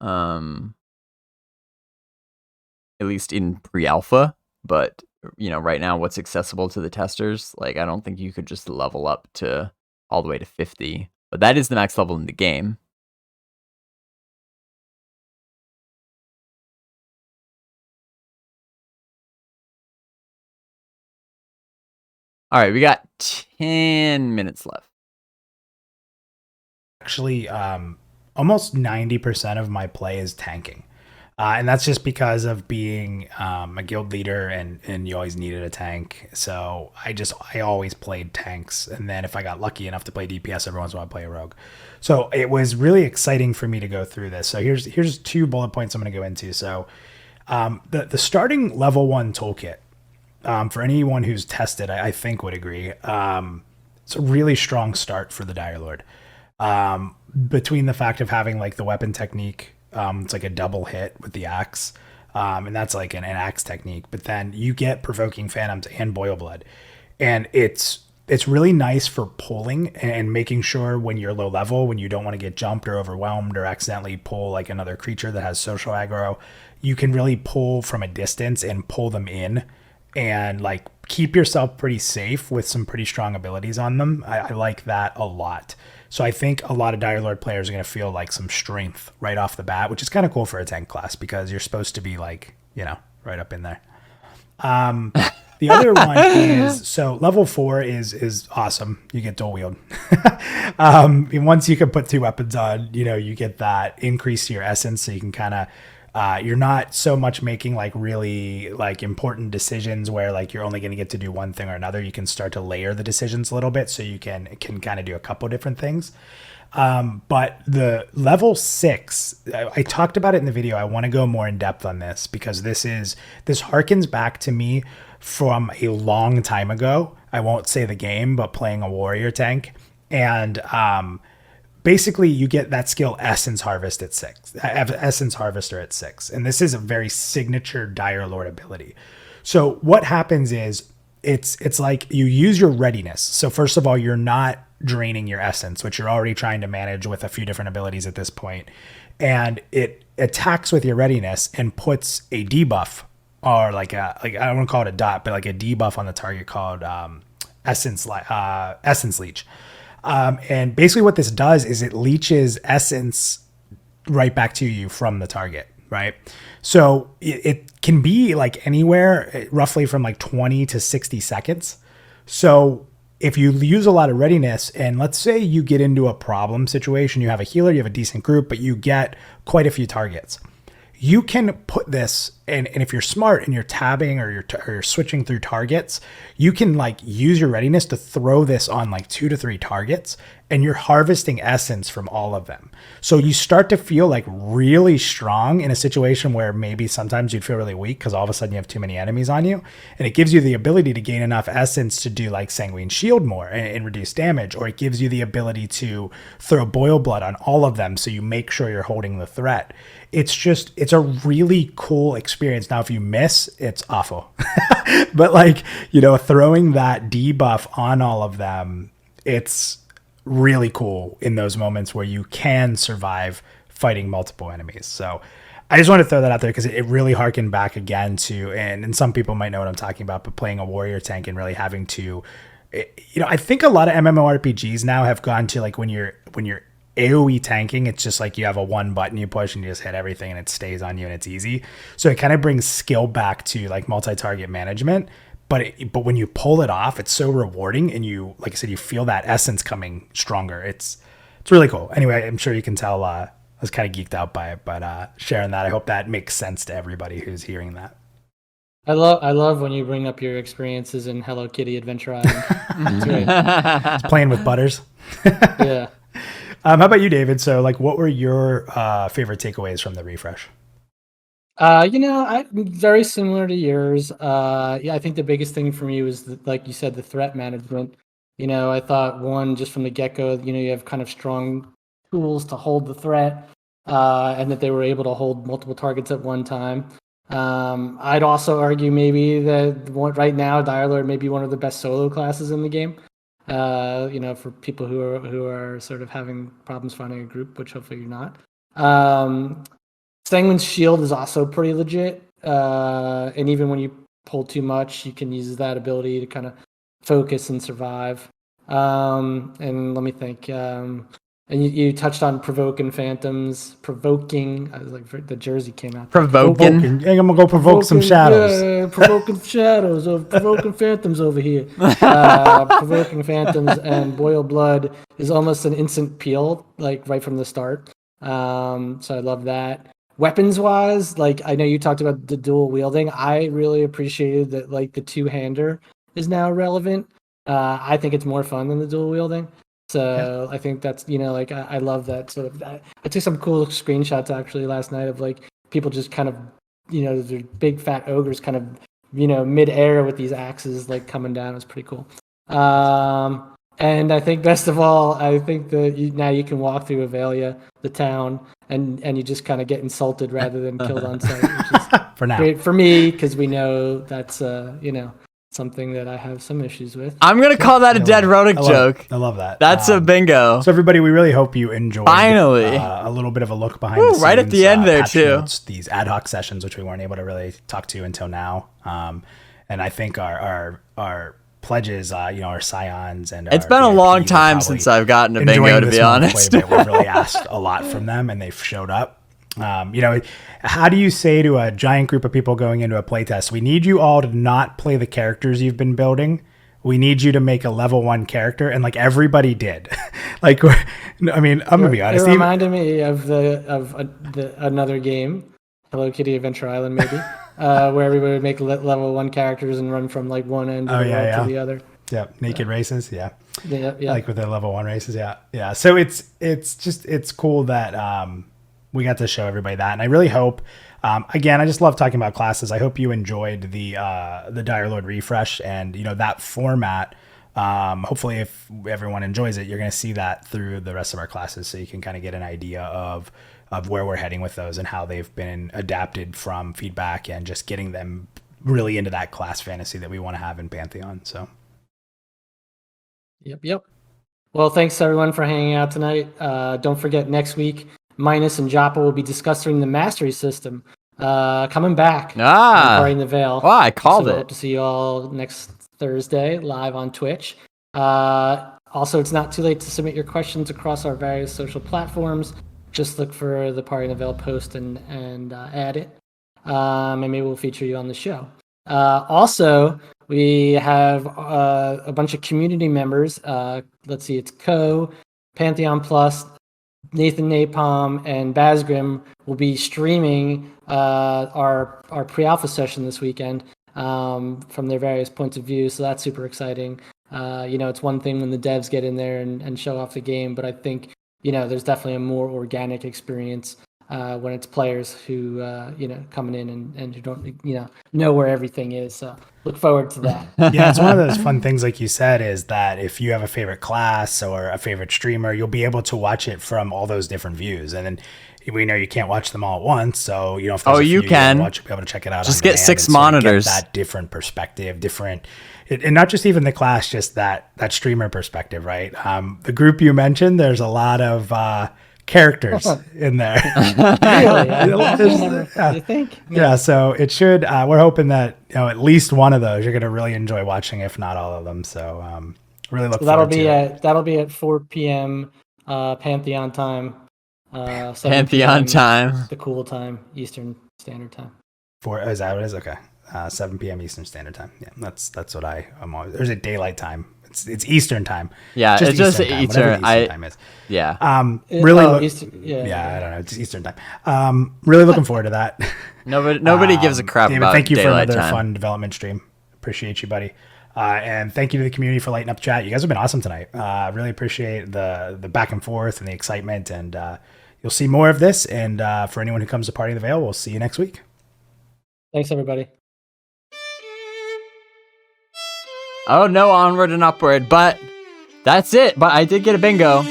At least in pre-alpha, but right now what's accessible to the testers, like I don't think you could just level up to all the way to 50, but that is the max level in the game. All right, we got 10 minutes left. Actually, almost 90% of my play is tanking. And that's just because of being a guild leader and you always needed a tank. So I always played tanks. And then if I got lucky enough to play DPS, every once in a while I'd play a rogue. So it was really exciting for me to go through this. So here's 2 bullet points I'm going to go into. So the starting level 1 toolkit, for anyone who's tested, I think would agree. It's a really strong start for the Dire Lord. Between the fact of having like the weapon technique, it's like a double hit with the axe, and that's like an axe technique. But then you get provoking phantoms and boil blood, and it's really nice for pulling and making sure when you're low level, when you don't want to get jumped or overwhelmed or accidentally pull like another creature that has social aggro, you can really pull from a distance and pull them in and like keep yourself pretty safe with some pretty strong abilities on them. I like that a lot. So I think a lot of Dire Lord players are going to feel like some strength right off the bat, which is kind of cool for a tank class because you're supposed to be like, right up in there. The other one is, so level 4 is awesome. You get dual wield. And once you can put 2 weapons on, you get that increase to your essence. So you can kind of, you're not so much making like really like important decisions where like you're only going to get to do one thing or another. You can start to layer the decisions a little bit so you can kind of do a couple different things. But the level 6, I talked about it in the video. I want to go more in depth on this because this harkens back to me from a long time ago. I won't say the game, but playing a warrior tank. And, basically, you get that skill Essence Harvester at 6. And this is a very signature Dire Lord ability. So what happens is it's like you use your readiness. So first of all, you're not draining your essence, which you're already trying to manage with a few different abilities at this point. And it attacks with your readiness and puts a debuff or like I don't want to call it a dot, but like a debuff on the target called Essence Leech. And basically what this does is it leeches essence right back to you from the target, right? So it can be like anywhere roughly from like 20 to 60 seconds. So if you use a lot of readiness and let's say you get into a problem situation, you have a healer, you have a decent group, but you get quite a few targets. You can put this, and if you're smart and you're tabbing or you're switching through targets, you can like use your readiness to throw this on like 2 to 3 targets and you're harvesting essence from all of them. So you start to feel like really strong in a situation where maybe sometimes you'd feel really weak because all of a sudden you have too many enemies on you. And it gives you the ability to gain enough essence to do like Sanguine Shield more and reduce damage, or it gives you the ability to throw Boil Blood on all of them so you make sure you're holding the threat. It's a really cool experience. Now, if you miss, it's awful. But like, you know, throwing that debuff on all of them, it's really cool in those moments where you can survive fighting multiple enemies. So I just want to throw that out there because it really harkened back again to, and some people might know what I'm talking about, but playing a warrior tank and really having to, you know, I think a lot of MMORPGs now have gone to like when you're AoE tanking, it's just like you have a one button you push and you just hit everything and it stays on you and it's easy. So it kind of brings skill back to like multi-target management. But when you pull it off, it's so rewarding, and you, like I said, you feel that essence coming stronger. It's really cool. Anyway, I'm sure you can tell I was kind of geeked out by it, but sharing that, I hope that makes sense to everybody who's hearing that. I love when you bring up your experiences in Hello Kitty Adventure Island. It's great. It's playing with Butters. Yeah. How about you, David? So, like, what were your favorite takeaways from the refresh? You know, very similar to yours. Yeah, I think the biggest thing for me was, like you said, the threat management. You know, I thought one, just from the get-go, you know, you have kind of strong tools to hold the threat, and that they were able to hold multiple targets at one time. I'd also argue maybe that right now, Direlord may be one of the best solo classes in the game. You know, for people who are sort of having problems finding a group, which hopefully you're not. Sanguine's Shield is also pretty legit, and even when you pull too much, you can use that ability to kind of focus and survive. And let me think. And you touched on provoking phantoms. I was like, the jersey came out. Provoking. Hey, I'm gonna go provoke some shadows. Yeah, provoking shadows, provoking phantoms over here. Provoking phantoms and Boil Blood is almost an instant peel, like right from the start. So I love that. Weapons wise, like I know you talked about the dual wielding. I really appreciated that, like the two-hander is now relevant. I think it's more fun than the dual wielding. So yeah. I think that's, you know, like I love that sort of that. I took some cool screenshots actually last night of like people just kind of, you know, they're big fat ogres kind of, you know, mid-air with these axes like coming down. It was pretty cool. And I think best of all, I think that now you can walk through Avelia, the town, and you just kind of get insulted rather than killed on sight, which is for now. Great for me because we know that's you know, something that I have some issues with. I'm gonna call that a dead Rodic joke. I love that. That's a bingo. So everybody, we really hope you enjoyed finally a little bit of a look behind the scenes. Right at the end there too. Notes, these ad hoc sessions, which we weren't able to really talk to until now. And I think our pledges, you know, our scions and it's been a long time since I've gotten a bingo, to be honest. We've really asked a lot from them, and they've showed up. You know, how do you say to a giant group of people going into a playtest, we need you all to not play the characters you've been building. We need you to make a level 1 character, and like everybody did. Like, I mean, I'm gonna be honest. It reminded me of another game, Hello Kitty Adventure Island, maybe, where everybody would make level 1 characters and run from like one end of the world to the other. Yeah, naked races. Yeah, like with the level 1 races. Yeah. So it's cool that we got to show everybody that, and I really hope. Again, I just love talking about classes. I hope you enjoyed the Direlord refresh, and you know that format. Hopefully, if everyone enjoys it, you're going to see that through the rest of our classes, so you can kind of get an idea of where we're heading with those and how they've been adapted from feedback and just getting them really into that class fantasy that we want to have in Pantheon. So. Yep. Well, thanks everyone for hanging out tonight. Don't forget next week, Minus and Joppa will be discussing the mastery system coming back. Parting the Veil. Wow, I called it. Hope to see you all next Thursday live on Twitch. Also, it's not too late to submit your questions across our various social platforms. Just look for the Parting the Veil post and add it. And maybe we'll feature you on the show. Also, we have a bunch of community members. Let's see, it's Pantheon Plus, Nathan Napalm, and Bazgrim will be streaming our pre-alpha session this weekend from their various points of view. So that's super exciting. It's one thing when the devs get in there and show off the game, but I think, there's definitely a more organic experience when it's players who, coming in and who don't, know where everything is. So look forward to that. Yeah, it's one of those fun things, like you said, is that if you have a favorite class or a favorite streamer, you'll be able to watch it from all those different views. And then we know you can't watch them all at once, so if there's you can watch, you'll be able to check it out. Just on get demand 6 and sort of get monitors. that different perspective, and not just even the class, just that streamer perspective, right? The group you mentioned, there's a lot of characters in there. You think? Yeah, so it should. We're hoping that at least one of those you're going to really enjoy watching, if not all of them. So really look forward to it. That'll be at 4 p.m. Pantheon time. 7 Pantheon p.m. time. The cool time, Eastern Standard Time. Is that what it is? Okay. 7 p.m. Eastern Standard Time. Yeah, that's what I'm always. There's a daylight time. It's Eastern time. Yeah, it's just Eastern time, Eastern. whatever the Eastern time is. Yeah. Really. Eastern, I don't know. It's Eastern time. Really looking forward to that. Nobody gives a crap David, about thank you for daylight another time. fun development stream. Appreciate you, buddy. And thank you to the community for lighting up the chat. You guys have been awesome tonight. Really appreciate the back and forth and the excitement. And you'll see more of this. And for anyone who comes to Party in the Veil, we'll see you next week. Thanks, everybody. Oh, no, onward and upward, but that's it. But I did get a bingo.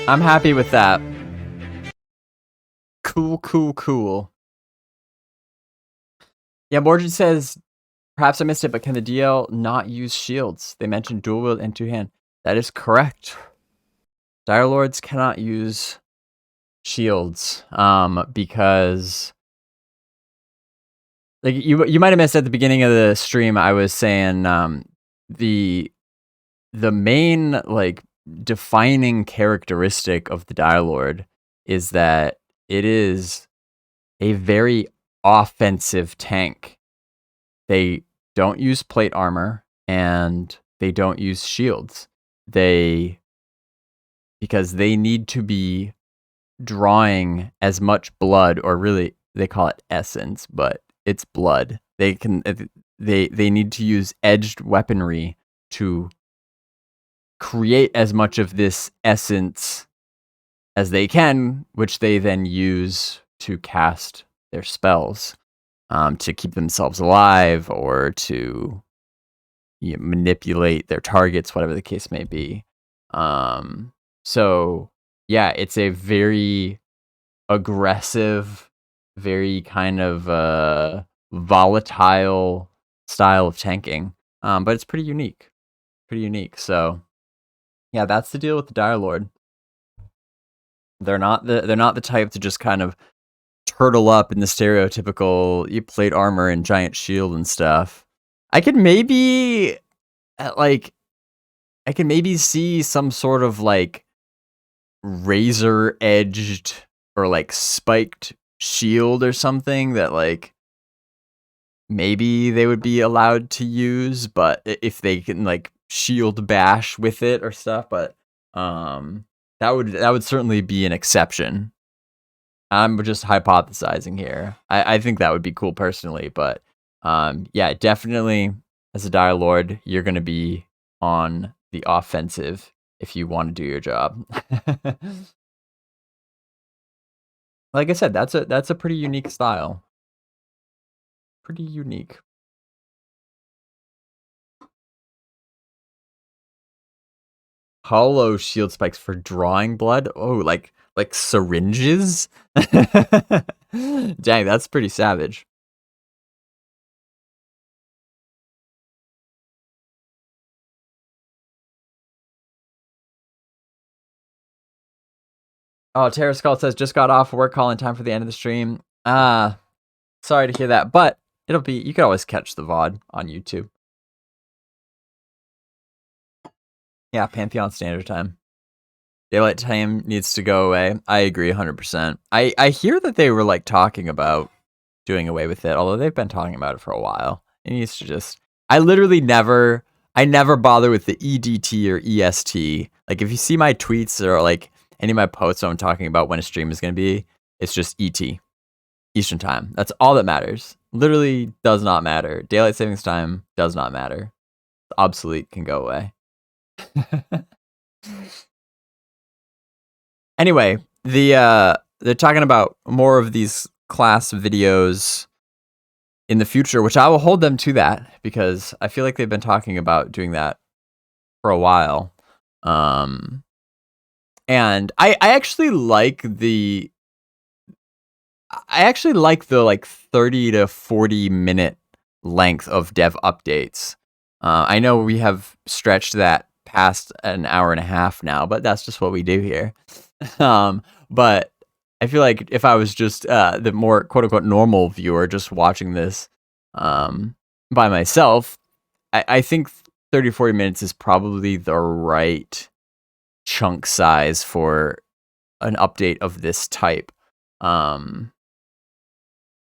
I'm happy with that. Cool. Yeah, Morgan says, perhaps I missed it, but can the DL not use shields? They mentioned dual wield and two-hand. That is correct. Dire Lords cannot use shields because... Like you might have missed at the beginning of the stream, I was saying the main like defining characteristic of the Dire Lord is that it is a very offensive tank. They don't use plate armor and they don't use shields. Because they need to be drawing as much blood, or really they call it essence, but it's blood. They need to use edged weaponry to create as much of this essence as they can, which they then use to cast their spells, to keep themselves alive or to manipulate their targets, whatever the case may be. So yeah, it's a very aggressive, very kind of volatile style of tanking, but it's pretty unique. So yeah, that's the deal with the Dire Lord. They're not the type to just kind of turtle up in the stereotypical plate armor and giant shield and stuff. I could maybe see some sort of like razor edged or like spiked shield or something that like maybe they would be allowed to use, but if they can like shield bash with it or stuff, but that would certainly be an exception. I'm just hypothesizing here. I think that would be cool personally, but yeah, definitely as a Dire Lord, you're going to be on the offensive if you want to do your job. Like I said, that's a pretty unique style. Pretty unique. Hollow shield spikes for drawing blood. Oh, like syringes? Dang, that's pretty savage. Oh, Terra Skull says, just got off work, calling time for the end of the stream. Sorry to hear that, but you can always catch the VOD on YouTube. Yeah, Pantheon Standard Time. Daylight time needs to go away. I agree 100%. I hear that they were like talking about doing away with it, although they've been talking about it for a while. It needs to just... I never bother with the EDT or EST. Like if you see my tweets or like any of my posts I'm talking about when a stream is going to be, it's just ET. Eastern time. That's all that matters. Literally does not matter. Daylight savings time does not matter. Obsolete, can go away. Anyway, they're talking about more of these class videos in the future, which I will hold them to that because I feel like they've been talking about doing that for a while. And I actually like the like 30 to 40 minute length of dev updates. I know we have stretched that past an hour and a half now, but that's just what we do here. But I feel like if I was just the more quote unquote normal viewer just watching this by myself, I think 30 to 40 minutes is probably the right chunk size for an update of this type.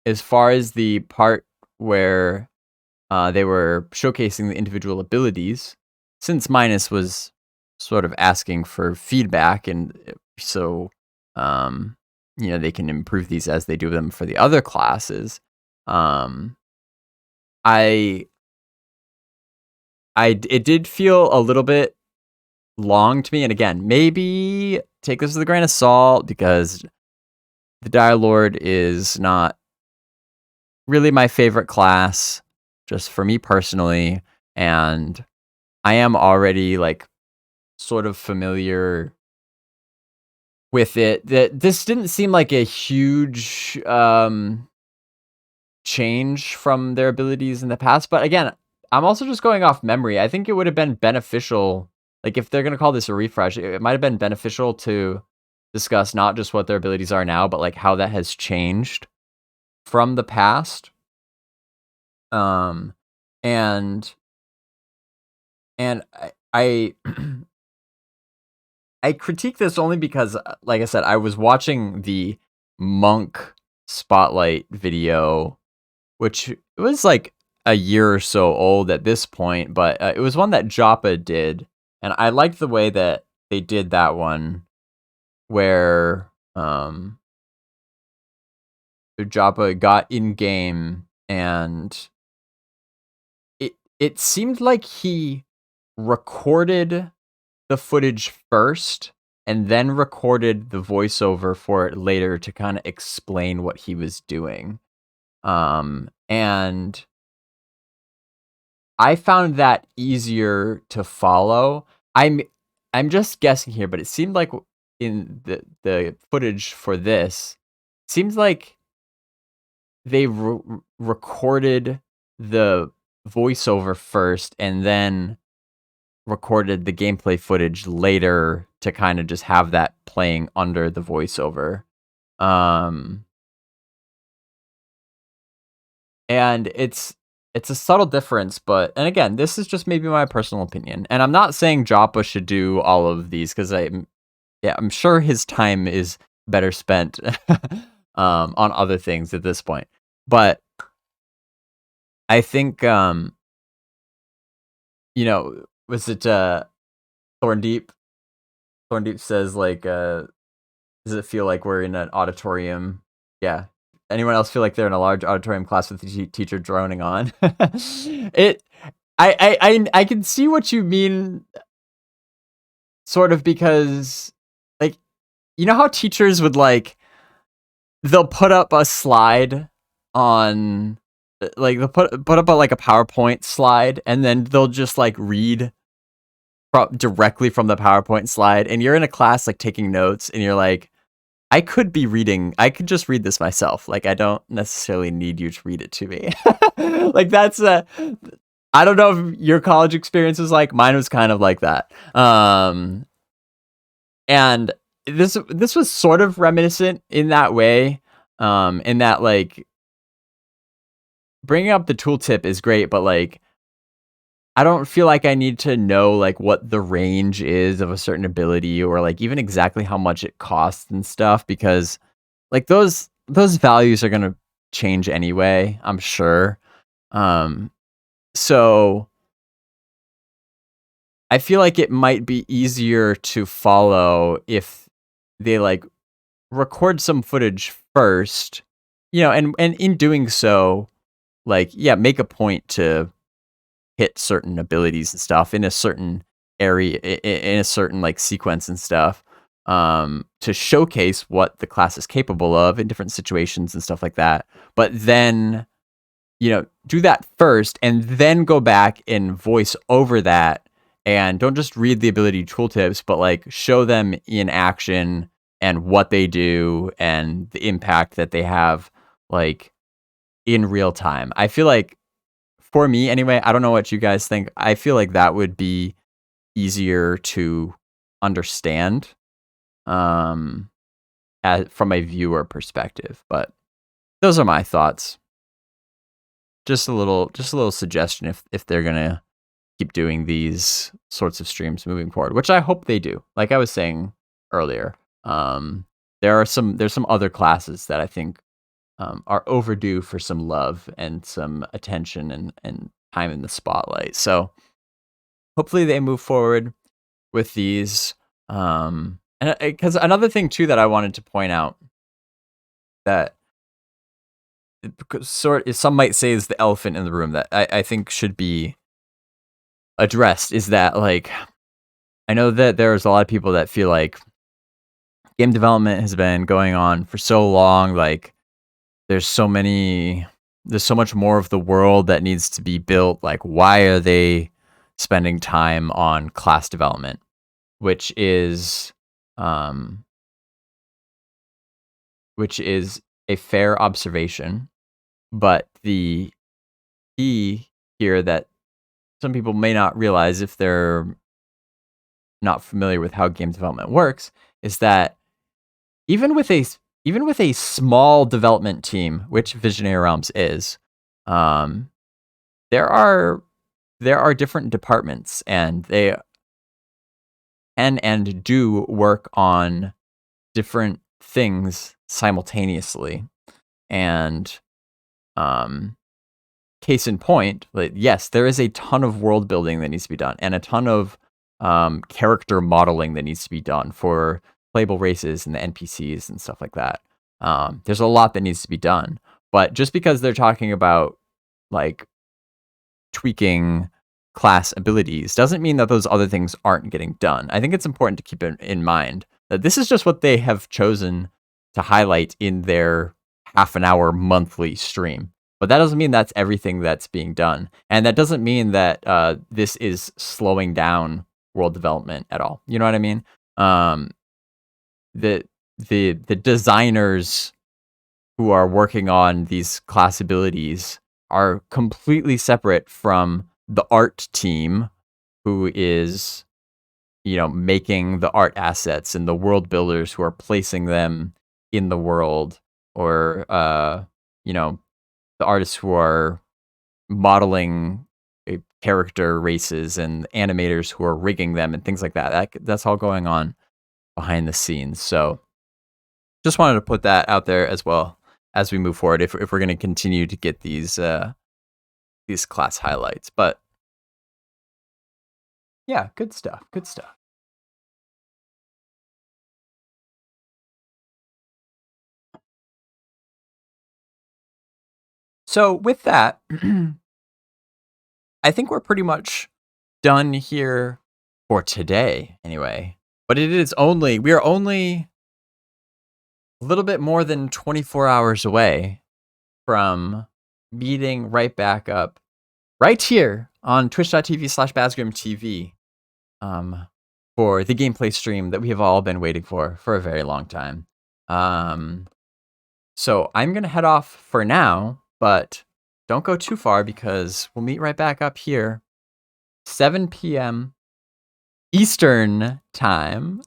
As far as the part where they were showcasing the individual abilities, since Minus was sort of asking for feedback, and so they can improve these as they do them for the other classes. It did feel a little bit long to me, and again, maybe take this with a grain of salt because the Dire Lord is not really my favorite class, just for me personally, and I am already like sort of familiar with it. That this didn't seem like a huge change from their abilities in the past, but again, I'm also just going off memory. I think it would have been beneficial, like if they're going to call this a refresh, it might have been beneficial to discuss not just what their abilities are now, but like how that has changed from the past. And I I critique this only because, like I said, I was watching the Monk Spotlight video, which was like a year or so old at this point, but it was one that Joppa did, and I liked the way that they did that one, where Joppa got in game, and it seemed like he recorded the footage first and then recorded the voiceover for it later to kind of explain what he was doing. And I found that easier to follow. I'm just guessing here, but it seemed like in the footage for this, it seems like they recorded the voiceover first and then recorded the gameplay footage later to kind of just have that playing under the voiceover. And it's a subtle difference, but, and again, this is just maybe my personal opinion, and I'm not saying Joppa should do all of these because I'm sure his time is better spent on other things at this point, but I think was it Thorndeep says like does it feel like we're in an auditorium? Yeah. Anyone else feel like they're in a large auditorium class with the teacher droning on? I can see what you mean, sort of, because like, you know how teachers would like, they'll put up a slide on, like they'll put up a PowerPoint slide, and then they'll just like read directly from the PowerPoint slide, and you're in a class like taking notes, and you're like, I could just read this myself. Like, I don't necessarily need you to read it to me. Like, that's I don't know if your college experience was like, mine was kind of like that. And this was sort of reminiscent in that way, in that like bringing up the tooltip is great, but like, I don't feel like I need to know like what the range is of a certain ability, or like even exactly how much it costs and stuff, because like those values are going to change anyway, I'm sure. So I feel like it might be easier to follow if they like record some footage first, and in doing so, like, yeah, make a point to hit certain abilities and stuff in a certain area in a certain like sequence and stuff, to showcase what the class is capable of in different situations and stuff like that. But then, do that first and then go back and voice over that, and don't just read the ability tooltips, but like show them in action and what they do and the impact that they have, like in real time. I feel like, for me anyway, I don't know what you guys think. I feel like that would be easier to understand, from a viewer perspective. But those are my thoughts. Just a little suggestion if they're gonna keep doing these sorts of streams moving forward, which I hope they do. Like I was saying earlier, there's some other classes that I think are overdue for some love and some attention and time in the spotlight. So hopefully they move forward with these. And because another thing too that I wanted to point out that some might say is the elephant in the room that I think should be addressed is that, like, I know that there's a lot of people that feel like game development has been going on for so long, like there's so much more of the world that needs to be built. Like, why are they spending time on class development? Which is a fair observation, but the key here that some people may not realize if they're not familiar with how game development works is that even with a small development team, which Visionary Realms is, there are different departments, and they can and do work on different things simultaneously. And case in point, like, yes, there is a ton of world building that needs to be done, and a ton of character modeling that needs to be done for playable races and the NPCs and stuff like that. There's a lot that needs to be done, but just because they're talking about like tweaking class abilities doesn't mean that those other things aren't getting done. I think it's important to keep in mind that this is just what they have chosen to highlight in their half an hour monthly stream. But that doesn't mean that's everything that's being done. And that doesn't mean that this is slowing down world development at all. You know what I mean? The designers who are working on these class abilities are completely separate from the art team who is, making the art assets, and the world builders who are placing them in the world, or, the artists who are modeling character races, and animators who are rigging them and things like that. That's all going on behind the scenes. So just wanted to put that out there as well as we move forward, if we're going to continue to get these class highlights. But yeah, good stuff. So with that, I think we're pretty much done here for today anyway. But we are only a little bit more than 24 hours away from meeting right back up right here on twitch.tv/BazgrimTV for the gameplay stream that we have all been waiting for a very long time. So I'm going to head off for now, but don't go too far because we'll meet right back up here, 7 p.m. Eastern time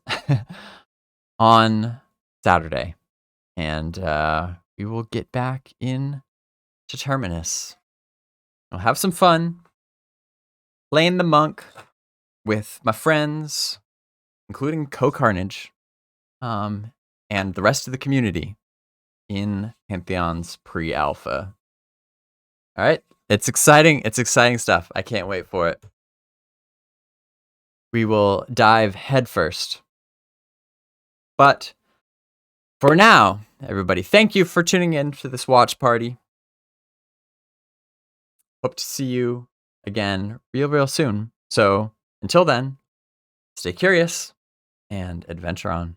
on Saturday. And we will get back in to Terminus. I'll have some fun playing the monk with my friends, including Co-Carnage, and the rest of the community in Pantheon's pre-alpha. All right, it's exciting. It's exciting stuff. I can't wait for it. We will dive headfirst. But for now, everybody, thank you for tuning in to this watch party. Hope to see you again real soon. So until then, stay curious and adventure on.